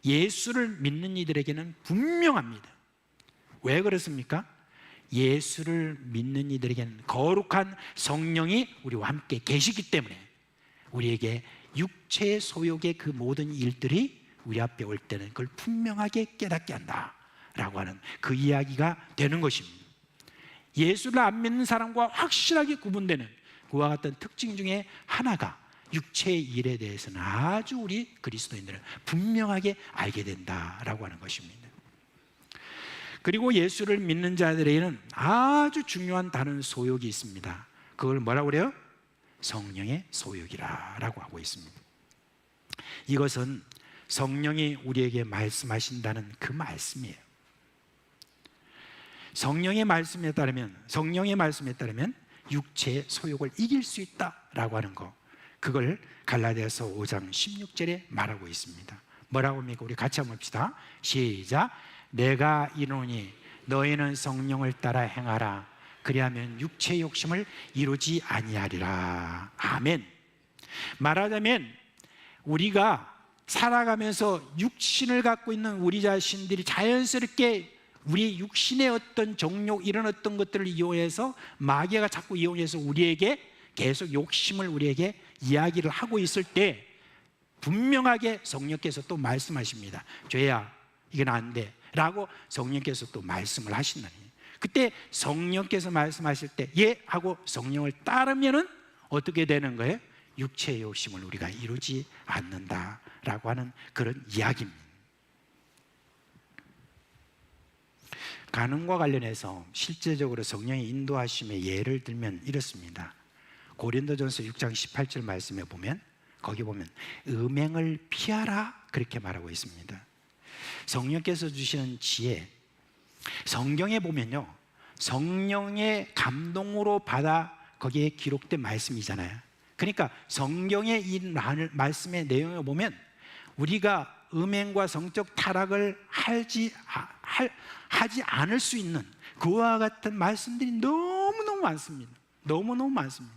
예수를 믿는 이들에게는 분명합니다. 왜 그렇습니까? 예수를 믿는 이들에게는 거룩한 성령이 우리와 함께 계시기 때문에 우리에게 육체의 소욕의 그 모든 일들이 우리 앞에 올 때는 그걸 분명하게 깨닫게 한다라고 하는 그 이야기가 되는 것입니다. 예수를 안 믿는 사람과 확실하게 구분되는 그와 같은 특징 중에 하나가 육체의 일에 대해서는 아주 우리 그리스도인들은 분명하게 알게 된다라고 하는 것입니다. 그리고 예수를 믿는 자들에게는 아주 중요한 다른 소욕이 있습니다. 그걸 뭐라고 그래요? 성령의 소욕이라고 하고 있습니다. 이것은 성령이 우리에게 말씀하신다는 그 말씀이에요. 성령의 말씀에 따르면 육체의 소욕을 이길 수 있다라고 하는 거, 그걸 갈라디아서 5장 16절에 말하고 있습니다. 뭐라고 합니까? 우리 같이 한번 봅시다. 시작. 내가 이르노니 너희는 성령을 따라 행하라. 그리하면 육체의 욕심을 이루지 아니하리라. 아멘. 말하자면 우리가 살아가면서 육신을 갖고 있는 우리 자신들이 자연스럽게 우리 육신의 어떤 정욕, 이런 어떤 것들을 이용해서, 마귀가 자꾸 이용해서 우리에게 계속 욕심을 우리에게 이야기를 하고 있을 때 분명하게 성령께서 또 말씀하십니다. 죄야, 이건 안 돼 라고 성령께서 또 말씀을 하신다니. 그때 성령께서 말씀하실 때 예 하고 성령을 따르면은 어떻게 되는 거예요? 육체의 욕심을 우리가 이루지 않는다라고 하는 그런 이야기입니다. 간음과 관련해서 실제적으로 성령의 인도하심의 예를 들면 이렇습니다. 고린도전서 6장 18절 말씀에 보면, 거기 보면 음행을 피하라 그렇게 말하고 있습니다. 성령께서 주시는 지혜, 성경에 보면요, 성령의 감동으로 받아 거기에 기록된 말씀이잖아요. 그러니까 성경의 이 말씀의 내용을 보면 우리가 음행과 성적 타락을 하지 않을 수 있는 그와 같은 말씀들이 너무너무 많습니다. 너무너무 많습니다.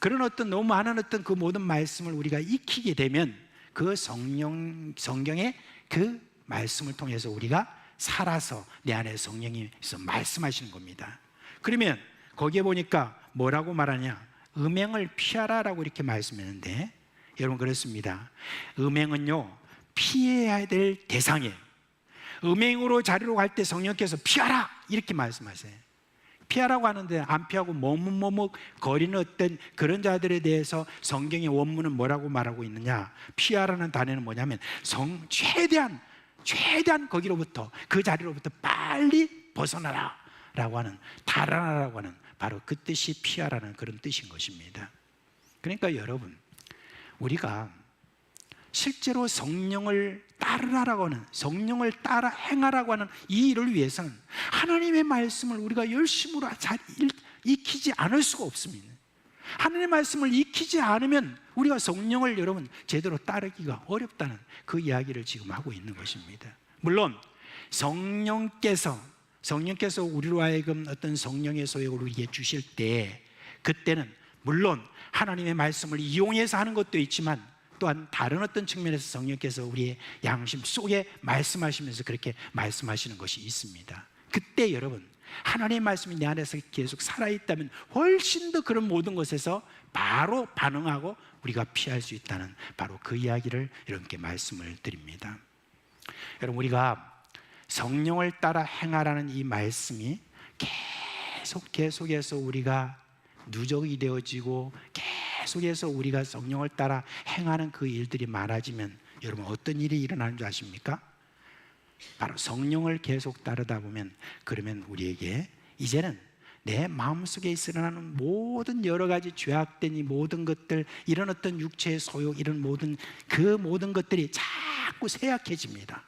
그런 어떤 너무 많은 어떤 그 모든 말씀을 우리가 익히게 되면 그 성경의 그 말씀을 통해서 우리가 살아서 내 안에 성령이 있어 말씀하시는 겁니다. 그러면 거기에 보니까 뭐라고 말하냐? 음행을 피하라라고 이렇게 말씀했는데, 여러분 그렇습니다. 음행은요, 피해야 될 대상이에요. 음행으로 자리로 갈 때 성령께서 피하라 이렇게 말씀하세요. 피하라고 하는데 안 피하고 머뭇머뭇 거리는 어떤 그런 자들에 대해서 성경의 원문은 뭐라고 말하고 있느냐? 피하라는 단어는 뭐냐면 최대한 거기로부터, 그 자리로부터 빨리 벗어나라 라고 하는, 달아나라고 하는 바로 그 뜻이 피하라는 그런 뜻인 것입니다. 그러니까 여러분, 우리가 실제로 성령을 따르라고 하는, 성령을 따라 행하라고 하는 이 일을 위해서는 하나님의 말씀을 우리가 열심으로 잘 익히지 않을 수가 없습니다. 하나님의 말씀을 익히지 않으면 우리가 성령을 여러분 제대로 따르기가 어렵다는 그 이야기를 지금 하고 있는 것입니다. 물론 성령께서 우리로 하여금 어떤 성령의 소욕을 우리에게 주실 때, 그때는 물론 하나님의 말씀을 이용해서 하는 것도 있지만 또한 다른 어떤 측면에서 성령께서 우리의 양심 속에 말씀하시면서 그렇게 말씀하시는 것이 있습니다. 그때 여러분, 하나님의 말씀이 내 안에서 계속 살아있다면 훨씬 더 그런 모든 것에서 바로 반응하고 우리가 피할 수 있다는 바로 그 이야기를 여러분께 말씀을 드립니다. 여러분, 우리가 성령을 따라 행하라는 이 말씀이 계속해서 우리가 누적이 되어지고 계속해서 우리가 성령을 따라 행하는 그 일들이 많아지면 여러분 어떤 일이 일어나는 줄 아십니까? 바로 성령을 계속 따르다 보면, 그러면 우리에게 이제는 내 마음속에 일어나는 모든 여러 가지 죄악된 이 모든 것들, 이런 어떤 육체의 소욕, 이런 모든 것들이 자꾸 쇠약해집니다.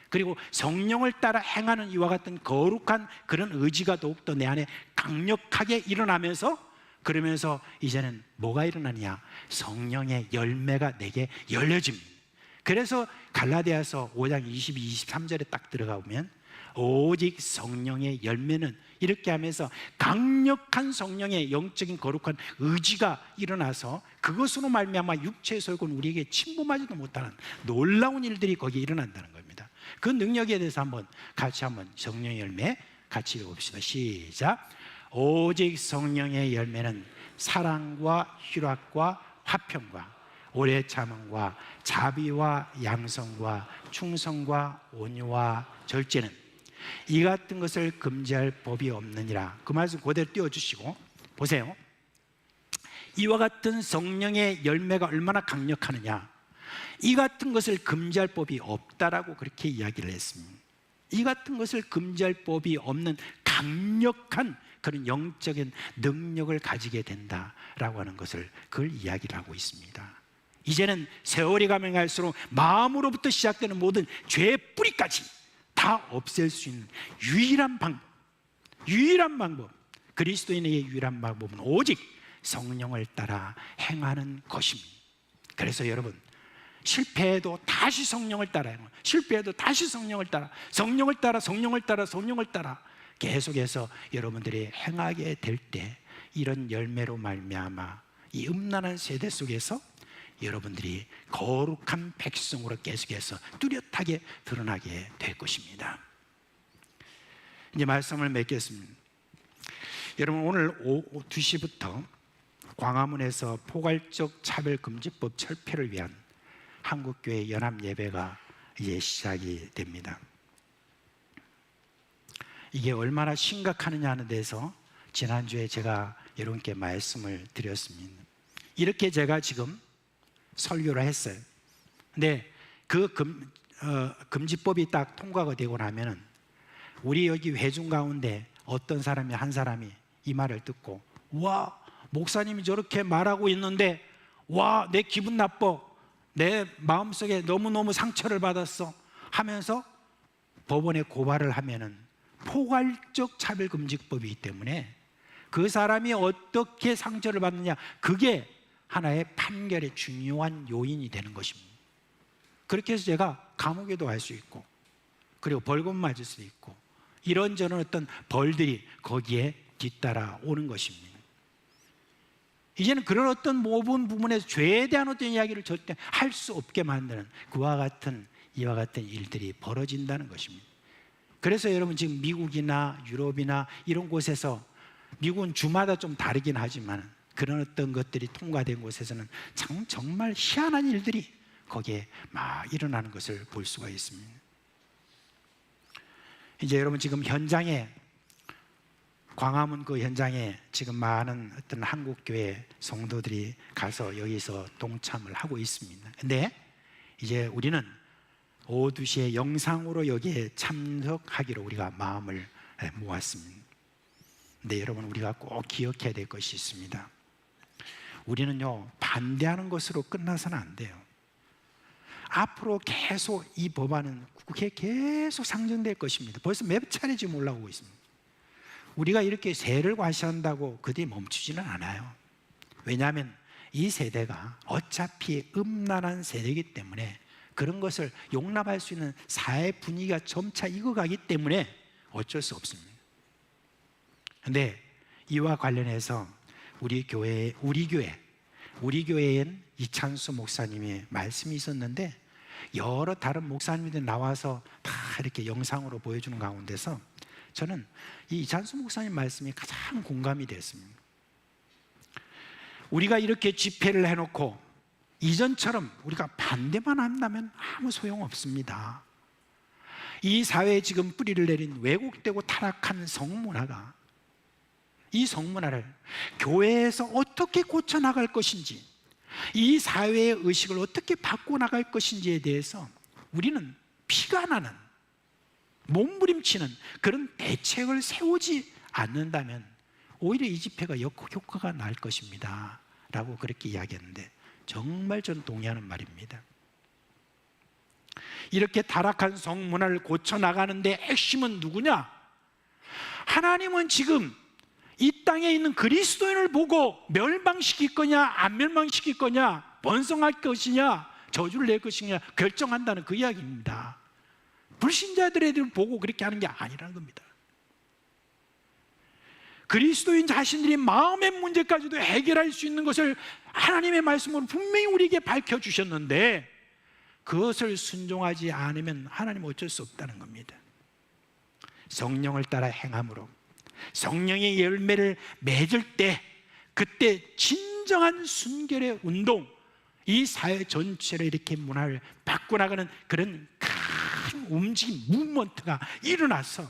그리고 성령을 따라 행하는 이와 같은 거룩한 그런 의지가 더욱더 내 안에 강력하게 일어나면서, 그러면서 이제는 뭐가 일어나냐? 성령의 열매가 내게 열려집니다. 그래서 갈라디아서 5장 22, 23절에 딱 들어가 보면 오직 성령의 열매는, 이렇게 하면서 강력한 성령의 영적인 거룩한 의지가 일어나서 그것으로 말미암아 육체의 소욕은 우리에게 침범하지도 못하는 놀라운 일들이 거기에 일어난다는 겁니다. 그 능력에 대해서 같이 성령의 열매 같이 읽어봅시다. 시작. 오직 성령의 열매는 사랑과 희락과 화평과 오래 참음과 자비와 양성과 충성과 온유와 절제는 이 같은 것을 금지할 법이 없느니라. 그 말씀 그대로 띄워주시고 보세요. 이와 같은 성령의 열매가 얼마나 강력하느냐. 이 같은 것을 금지할 법이 없다라고 그렇게 이야기를 했습니다. 이 같은 것을 금지할 법이 없는 강력한 그런 영적인 능력을 가지게 된다라고 하는 것을 그걸 이야기를 하고 있습니다. 이제는 세월이 가면 갈수록 마음으로부터 시작되는 모든 죄의 뿌리까지 다 없앨 수 있는 유일한 방법, 그리스도인의 유일한 방법은 오직 성령을 따라 행하는 것입니다. 그래서 여러분, 실패해도 다시 성령을 따라 행하고, 실패해도 다시 성령을 따라, 성령을 따라 계속해서 여러분들이 행하게 될 때 이런 열매로 말미암아 이 음란한 세대 속에서 여러분들이 거룩한 백성으로 계속해서 뚜렷하게 드러나게 될 것입니다. 이제 말씀을 맺겠습니다. 여러분, 오늘 오후 2시부터 광화문에서 포괄적 차별금지법 철폐를 위한 한국교회 연합예배가 이제 시작이 됩니다. 이게 얼마나 심각하느냐 하는 데서 지난주에 제가 여러분께 말씀을 드렸습니다. 이렇게 제가 지금 설교를 했어요. 근데 그 금지법이 딱 통과가 되고 나면은 우리 여기 회중 가운데 어떤 사람이 한 사람이 이 말을 듣고, 와, 목사님이 저렇게 말하고 있는데, 와, 내 기분 나빠, 내 마음속에 너무너무 상처를 받았어 하면서 법원에 고발을 하면은 포괄적 차별금지법이기 때문에 그 사람이 어떻게 상처를 받느냐, 그게 하나의 판결의 중요한 요인이 되는 것입니다. 그렇게 해서 제가 감옥에도 갈 수 있고, 그리고 벌금 맞을 수도 있고, 이런저런 어떤 벌들이 거기에 뒤따라 오는 것입니다. 이제는 그런 어떤 모든 부분에서 죄에 대한 어떤 이야기를 절대 할 수 없게 만드는 이와 같은 일들이 벌어진다는 것입니다. 그래서 여러분, 지금 미국이나 유럽이나 이런 곳에서, 미국은 주마다 좀 다르긴 하지만 그런 어떤 것들이 통과된 곳에서는 정말 희한한 일들이 거기에 막 일어나는 것을 볼 수가 있습니다. 이제 여러분, 지금 현장에, 광화문 그 현장에 지금 많은 어떤 한국교회 성도들이 가서 여기서 동참을 하고 있습니다. 근데 이제 우리는 오후 2시에 영상으로 여기에 참석하기로 우리가 마음을 모았습니다. 근데 여러분, 우리가 꼭 기억해야 될 것이 있습니다. 우리는요, 반대하는 것으로 끝나서는 안 돼요. 앞으로 계속 이 법안은 국회에 계속 상정될 것입니다. 벌써 몇 차례 지금 올라오고 있습니다. 우리가 이렇게 세를 과시한다고 그들이 멈추지는 않아요. 왜냐하면 이 세대가 어차피 음란한 세대이기 때문에, 그런 것을 용납할 수 있는 사회 분위기가 점차 익어가기 때문에 어쩔 수 없습니다. 그런데 이와 관련해서 우리 교회엔 이찬수 목사님의 말씀이 있었는데, 여러 다른 목사님들이 나와서 다 이렇게 영상으로 보여주는 가운데서 저는 이 이찬수 목사님 말씀이 가장 공감이 됐습니다. 우리가 이렇게 집회를 해놓고 이전처럼 우리가 반대만 한다면 아무 소용없습니다. 이 사회에 지금 뿌리를 내린 왜곡되고 타락한 성문화가, 이 성문화를 교회에서 어떻게 고쳐나갈 것인지, 이 사회의 의식을 어떻게 바꿔나갈 것인지에 대해서 우리는 피가 나는, 몸부림치는 그런 대책을 세우지 않는다면 오히려 이 집회가 역효과가 날 것입니다 라고 그렇게 이야기했는데, 정말 저는 동의하는 말입니다. 이렇게 타락한 성문화를 고쳐나가는데 핵심은 누구냐? 하나님은 지금 이 땅에 있는 그리스도인을 보고 멸망시킬 거냐, 안 멸망시킬 거냐, 번성할 것이냐, 저주를 낼 것이냐 결정한다는 그 이야기입니다. 불신자들에 대해 보고 그렇게 하는 게 아니라는 겁니다. 그리스도인 자신들이 마음의 문제까지도 해결할 수 있는 것을 하나님의 말씀으로 분명히 우리에게 밝혀주셨는데, 그것을 순종하지 않으면 하나님 어쩔 수 없다는 겁니다. 성령을 따라 행함으로 성령의 열매를 맺을 때, 그때 진정한 순결의 운동, 이 사회 전체를 이렇게 문화를 바꿔나가는 그런 큰 움직임, 무브먼트가 일어나서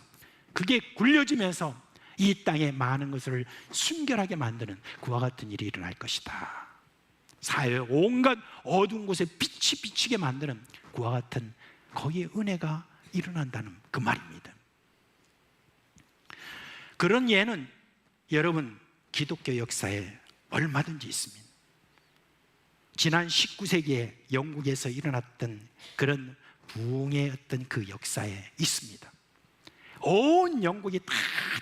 그게 굴려지면서 이 땅에 많은 것을 순결하게 만드는 그와 같은 일이 일어날 것이다. 사회 온갖 어두운 곳에 빛이 비치게 만드는 그와 같은 거기에 은혜가 일어난다는 그 말입니다. 그런 예는 여러분, 기독교 역사에 얼마든지 있습니다. 지난 19세기에 영국에서 일어났던 그런 부흥의 어떤 그 역사에 있습니다. 온 영국이 다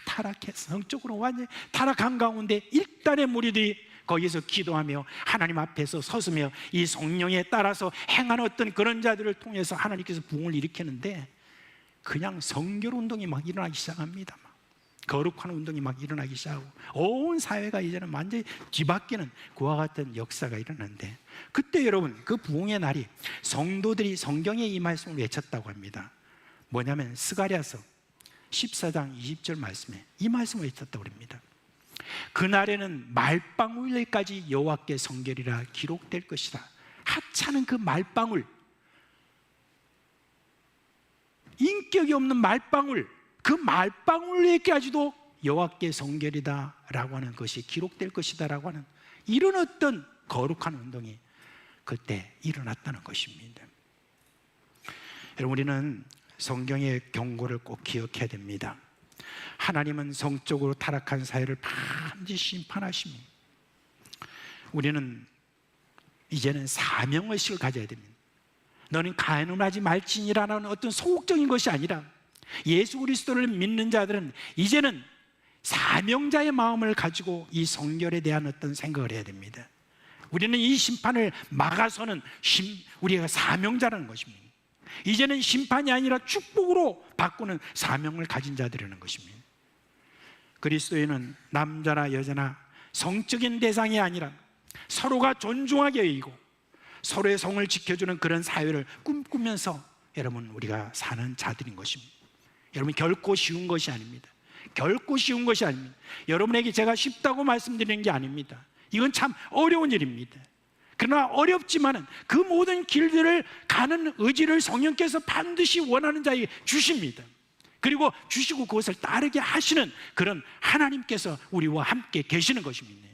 타락해서 성적으로 완전히 타락한 가운데 일단의 무리들이 거기서 기도하며 하나님 앞에서 서서며 이 성령에 따라서 행하는 어떤 그런 자들을 통해서 하나님께서 부흥을 일으키는데, 그냥 성결 운동이 막 일어나기 시작합니다. 거룩한 운동이 막 일어나기 시작하고 온 사회가 이제는 완전히 뒤바뀌는 그와 같은 역사가 일어났는데, 그때 여러분, 그 부흥의 날이 성도들이 성경에 이 말씀을 외쳤다고 합니다. 뭐냐면 스가랴서 14장 20절 말씀에 이 말씀을 외쳤다고 합니다. 그날에는 말방울까지 여호와께 성결이라 기록될 것이다. 하찮은 그 말방울, 인격이 없는 말방울, 그 말방울에까지도 여호와께 성결이다 라고 하는 것이 기록될 것이다 라고 하는 이런 어떤 거룩한 운동이 그때 일어났다는 것입니다. 여러분, 우리는 성경의 경고를 꼭 기억해야 됩니다. 하나님은 성적으로 타락한 사회를 반드시 심판하십니다. 우리는 이제는 사명의식을 가져야 됩니다. 너는 가늠하지 말지니라는 어떤 소극적인 것이 아니라, 예수 그리스도를 믿는 자들은 이제는 사명자의 마음을 가지고 이 성결에 대한 어떤 생각을 해야 됩니다. 우리는 이 심판을 막아서는 우리가 사명자라는 것입니다. 이제는 심판이 아니라 축복으로 바꾸는 사명을 가진 자들이라는 것입니다. 그리스도인은 남자나 여자나 성적인 대상이 아니라 서로가 존중하게 여기고 서로의 성을 지켜주는 그런 사회를 꿈꾸면서 여러분, 우리가 사는 자들인 것입니다. 여러분, 결코 쉬운 것이 아닙니다. 결코 쉬운 것이 아닙니다. 여러분에게 제가 쉽다고 말씀드리는 게 아닙니다. 이건 참 어려운 일입니다. 그러나 어렵지만은 그 모든 길들을 가는 의지를 성령께서 반드시 원하는 자에게 주십니다. 그리고 주시고 그것을 따르게 하시는 그런 하나님께서 우리와 함께 계시는 것입니다.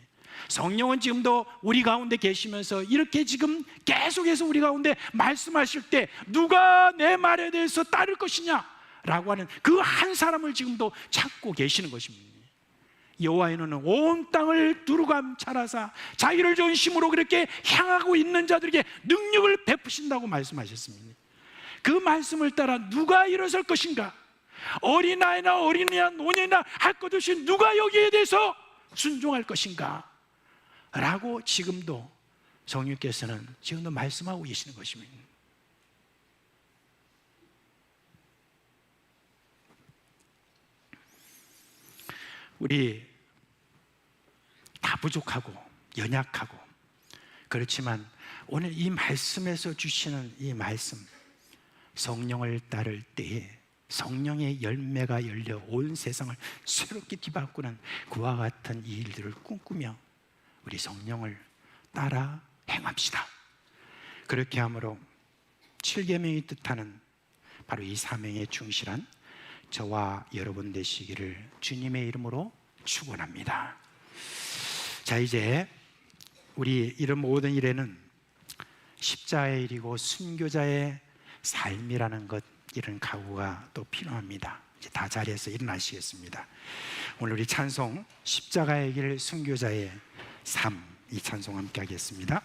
성령은 지금도 우리 가운데 계시면서 이렇게 지금 계속해서 우리 가운데 말씀하실 때 누가 내 말에 대해서 따를 것이냐 라고 하는 그 한 사람을 지금도 찾고 계시는 것입니다. 여호와는 온 땅을 두루감찰하사 자기를 전심으로 그렇게 향하고 있는 자들에게 능력을 베푸신다고 말씀하셨습니다. 그 말씀을 따라 누가 일어설 것인가? 어린아이나 어린이나 노년이나 할 것 없이 누가 여기에 대해서 순종할 것인가? 라고 지금도 성령께서는 지금도 말씀하고 계시는 것입니다. 우리 다 부족하고 연약하고 그렇지만 오늘 이 말씀에서 주시는 이 말씀, 성령을 따를 때에 성령의 열매가 열려 온 세상을 새롭게 뒤바꾸는 그와 같은 이 일들을 꿈꾸며 우리 성령을 따라 행합시다. 그렇게 함으로 7계명이 뜻하는 바로 이 사명에 충실한 저와 여러분 되시기를 주님의 이름으로 축원합니다. 자, 이제 우리 이런 모든 일에는 십자가의 일이고 순교자의 삶이라는 것, 이런 각오가 또 필요합니다. 이제 다 자리에서 일어나시겠습니다. 오늘 우리 찬송 십자가의 길 순교자의 삶, 이 찬송 함께 하겠습니다.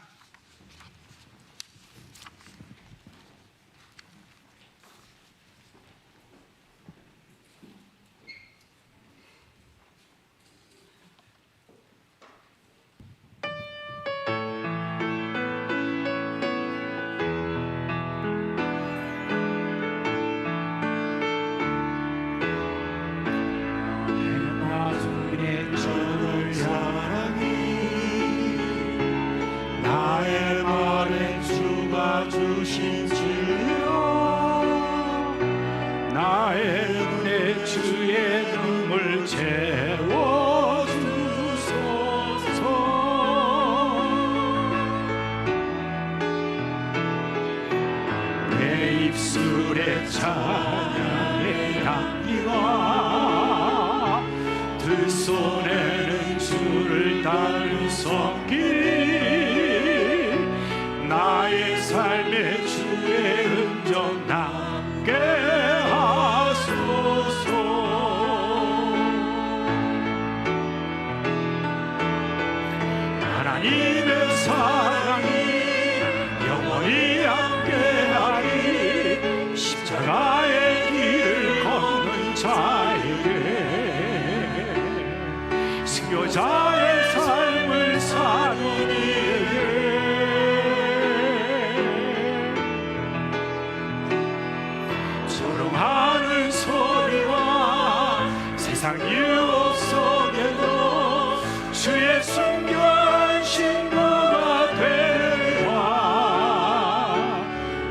조롱하는 소리와 세상 유혹 속에도 주의 순교한 신부가 되리라.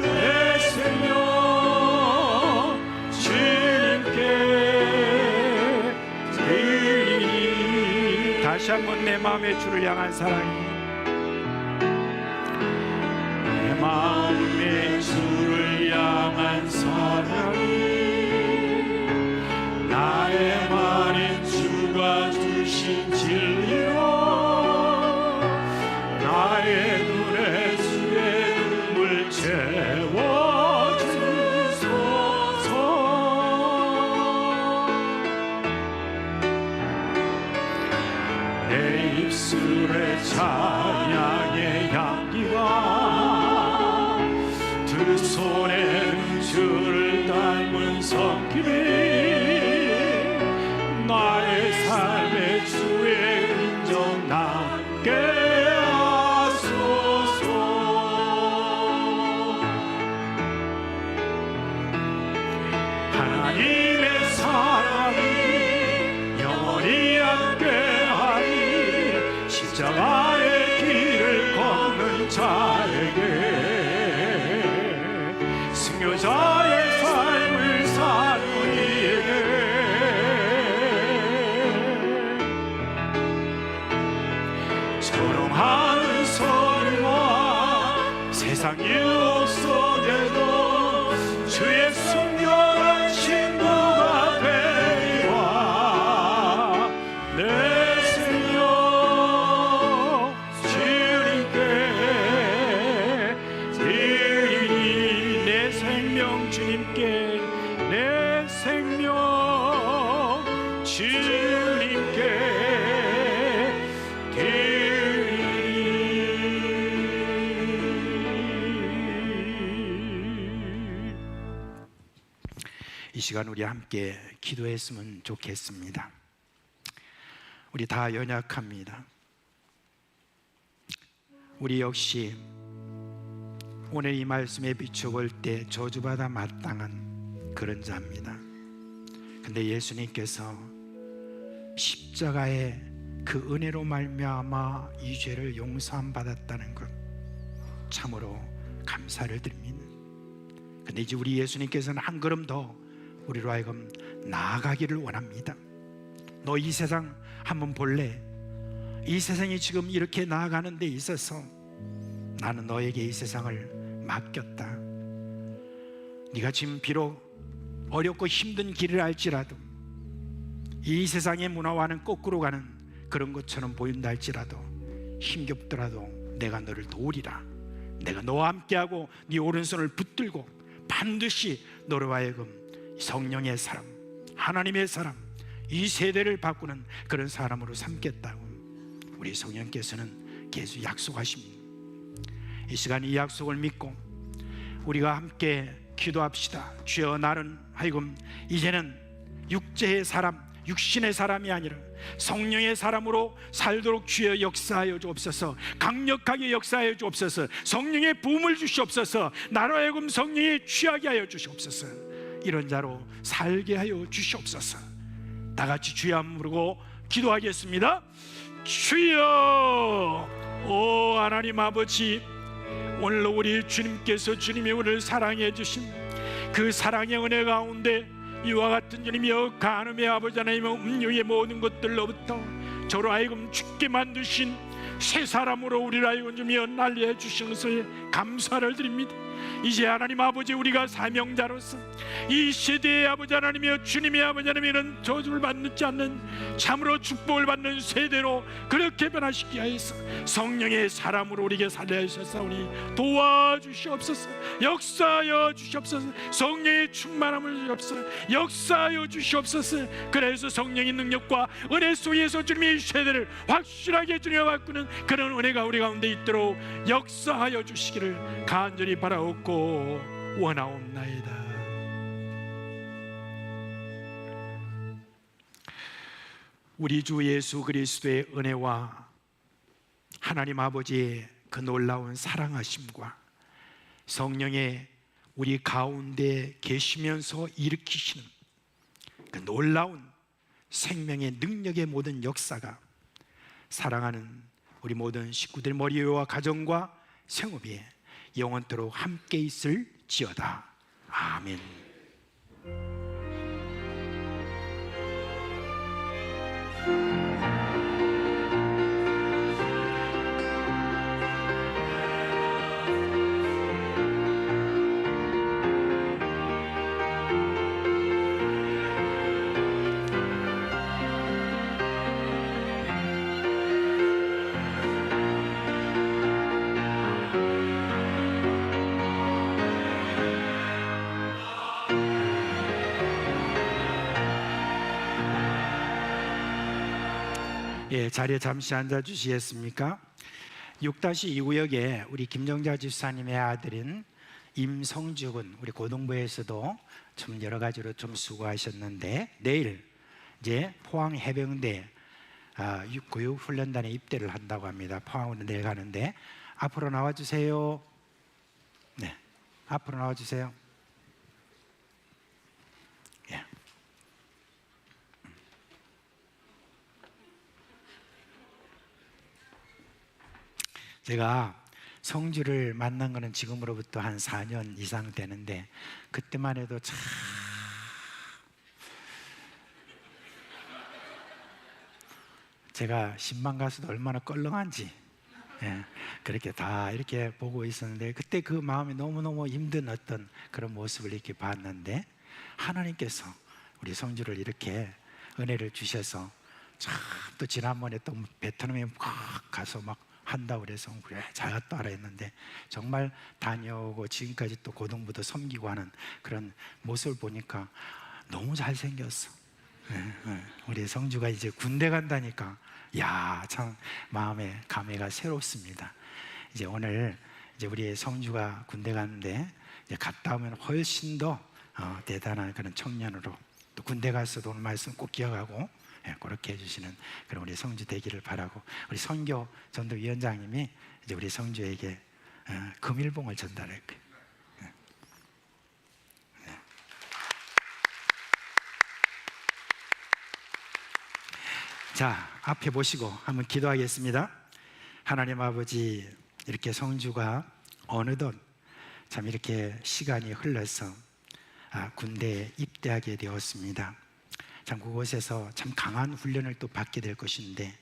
내 생명 주님께 드리니. 다시 한번 내 마음의 주를 향한 사랑이, 내 마음의 주를 향한 사랑이, 나의 말인 주가 주신 진리로 나의 눈에 주의 눈물 채워주소서. 내 입술에 찬양의 향기가 두 손에 주를 닮은 손길이 나의 삶의 주의 인정 남게 하소서. 하나님의 사랑이 영원히 함께하리. 십자가의 길을 걷는 자에게 승려자의 삶을 사는 이에게 조롱하는 소리와 세상 유혹 속에도 주의 순결한 친구가 되리라. 내 생명 주님께 드리니. 내 생명 주님께, 내 생명 주님께 이 시간 우리 함께 기도했으면 좋겠습니다. 우리 다 연약합니다. 우리 역시 오늘 이 말씀에 비춰볼 때 저주받아 마땅한 그런 자입니다. 근데 예수님께서 십자가의 그 은혜로 말미암아 이 죄를 용서함 받았다는 것 참으로 감사를 드립니다. 근데 이제 우리 예수님께서는 한 걸음 더 우리로 하여금 나아가기를 원합니다. 너 이 세상 한번 볼래? 이 세상이 지금 이렇게 나아가는 데 있어서 나는 너에게 이 세상을 맡겼다. 네가 지금 비록 어렵고 힘든 길을 알지라도 이 세상의 문화와는 거꾸로 가는 그런 것처럼 보인다 할지라도 힘겹더라도 내가 너를 도우리라. 내가 너와 함께하고 네 오른손을 붙들고 반드시 너로 하여금 성령의 사람, 하나님의 사람, 이 세대를 바꾸는 그런 사람으로 삼겠다고 우리 성령께서는 계속 약속하십니다. 이 시간 이 약속을 믿고 우리가 함께 기도합시다. 주여, 나는 하여금 이제는 육체의 사람, 육신의 사람이 아니라 성령의 사람으로 살도록 주여 역사하여 주옵소서. 강력하게 역사하여 주옵소서. 성령의 부음을 주시옵소서. 나로 하여금 성령에 취하게 하여 주시옵소서. 이런 자로 살게 하여 주시옵소서. 다 같이 주여 한번 부르고 기도하겠습니다. 주여, 오 하나님 아버지, 오늘 우리 주님께서 주님이 우리를 사랑해 주신 그 사랑의 은혜 가운데 이와 같은 주님이여 간음의 아버지 하나님, 음료의 모든 것들로부터 저로 하여금 죽게 만드신 새 사람으로 우리를 하여금 주며 날려 주신 것에 감사를 드립니다. 이제 하나님 아버지, 우리가 사명자로서 이 시대의 아버지 하나님이여 주님의 아버지 하나님, 이런 저주를 받지 않는 참으로 축복을 받는 세대로 그렇게 변화시키게 하여서 성령의 사람으로 우리에게 살려 주셨사오니 도와주시옵소서. 역사하여 주시옵소서. 성령의 충만함을 주시옵소서. 역사하여 주시옵소서. 그래서 성령의 능력과 은혜 속에서 주님의 세대를 확실하게 주님과 바꾸는 그런 은혜가 우리 가운데 있도록 역사하여 주시기를 간절히 바라옵고 원하옵나이다. 우리 주 예수 그리스도의 은혜와 하나님 아버지의 그 놀라운 사랑하심과 성령의 우리 가운데 계시면서 일으키시는 그 놀라운 생명의 능력의 모든 역사가 사랑하는 우리 모든 식구들 머리와 가정과 생업에 영원토록 함께 있을지어다. 아멘. 예, 자리에 잠시 앉아 주시겠습니까? 6-2 구역에 우리 김정자 집사님의 아들인 임성주 군, 우리 고등부에서도 좀 여러 가지로 좀 수고하셨는데 내일 이제 포항 해병대 교육 훈련단에 입대를 한다고 합니다. 포항으로 내려가는데 앞으로 나와 주세요. 네, 앞으로 나와 주세요. 예. 제가 성주를 만난 거는 지금으로부터 한 4년 이상 되는데 그때만 해도 참 제가 신방 가수도 얼마나 껄렁한지 그렇게 다 이렇게 보고 있었는데 그때 그 마음이 너무너무 힘든 어떤 그런 모습을 이렇게 봤는데 하나님께서 우리 성주를 이렇게 은혜를 주셔서 참 또 지난번에 또 베트남에 가서 막 한다고 그래서 그래 잘 갔다 와라 했는데 정말 다녀오고 지금까지 또 고등부도 섬기고 하는 그런 모습을 보니까 너무 잘생겼어. 우리 성주가 이제 군대 간다니까 야, 참 마음의 감회가 새롭습니다. 이제 오늘 이제 우리 성주가 군대 가는데 이제 갔다 오면 훨씬 더 대단한 그런 청년으로 또 군대 가서도 오늘 말씀 꼭 기억하고 그렇게 해주시는 그런 우리 성주 되기를 바라고 우리 선교 전도위원장님이 이제 우리 성주에게 금일봉을 전달할 거예요. 자, 앞에 보시고 한번 기도하겠습니다. 하나님 아버지, 이렇게 성주가 어느덧 참 이렇게 시간이 흘러서 군대에 입대하게 되었습니다. 참 그곳에서 참 강한 훈련을 또 받게 될 것인데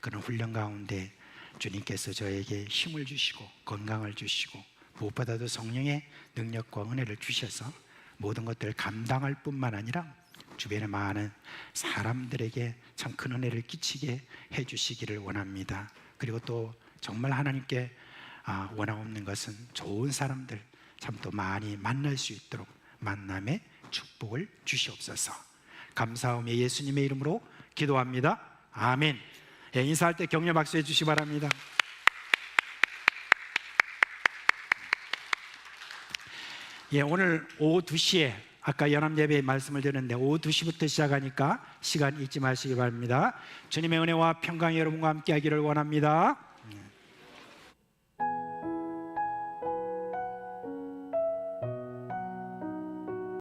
그런 훈련 가운데 주님께서 저에게 힘을 주시고 건강을 주시고 무엇보다도 성령의 능력과 은혜를 주셔서 모든 것들을 감당할 뿐만 아니라 주변에 많은 사람들에게 참 큰 은혜를 끼치게 해주시기를 원합니다. 그리고 또 정말 하나님께 원하옵는 것은 좋은 사람들 참 또 많이 만날 수 있도록 만남의 축복을 주시옵소서. 감사하며 예수님의 이름으로 기도합니다. 아멘. 인사할 때 격려 박수 해주시기 바랍니다. 오늘 오후 2시에 아까 연합예배 말씀을 드렸는데 오후 2시부터 시작하니까 시간 잊지 마시기 바랍니다. 주님의 은혜와 평강이 여러분과 함께 하기를 원합니다.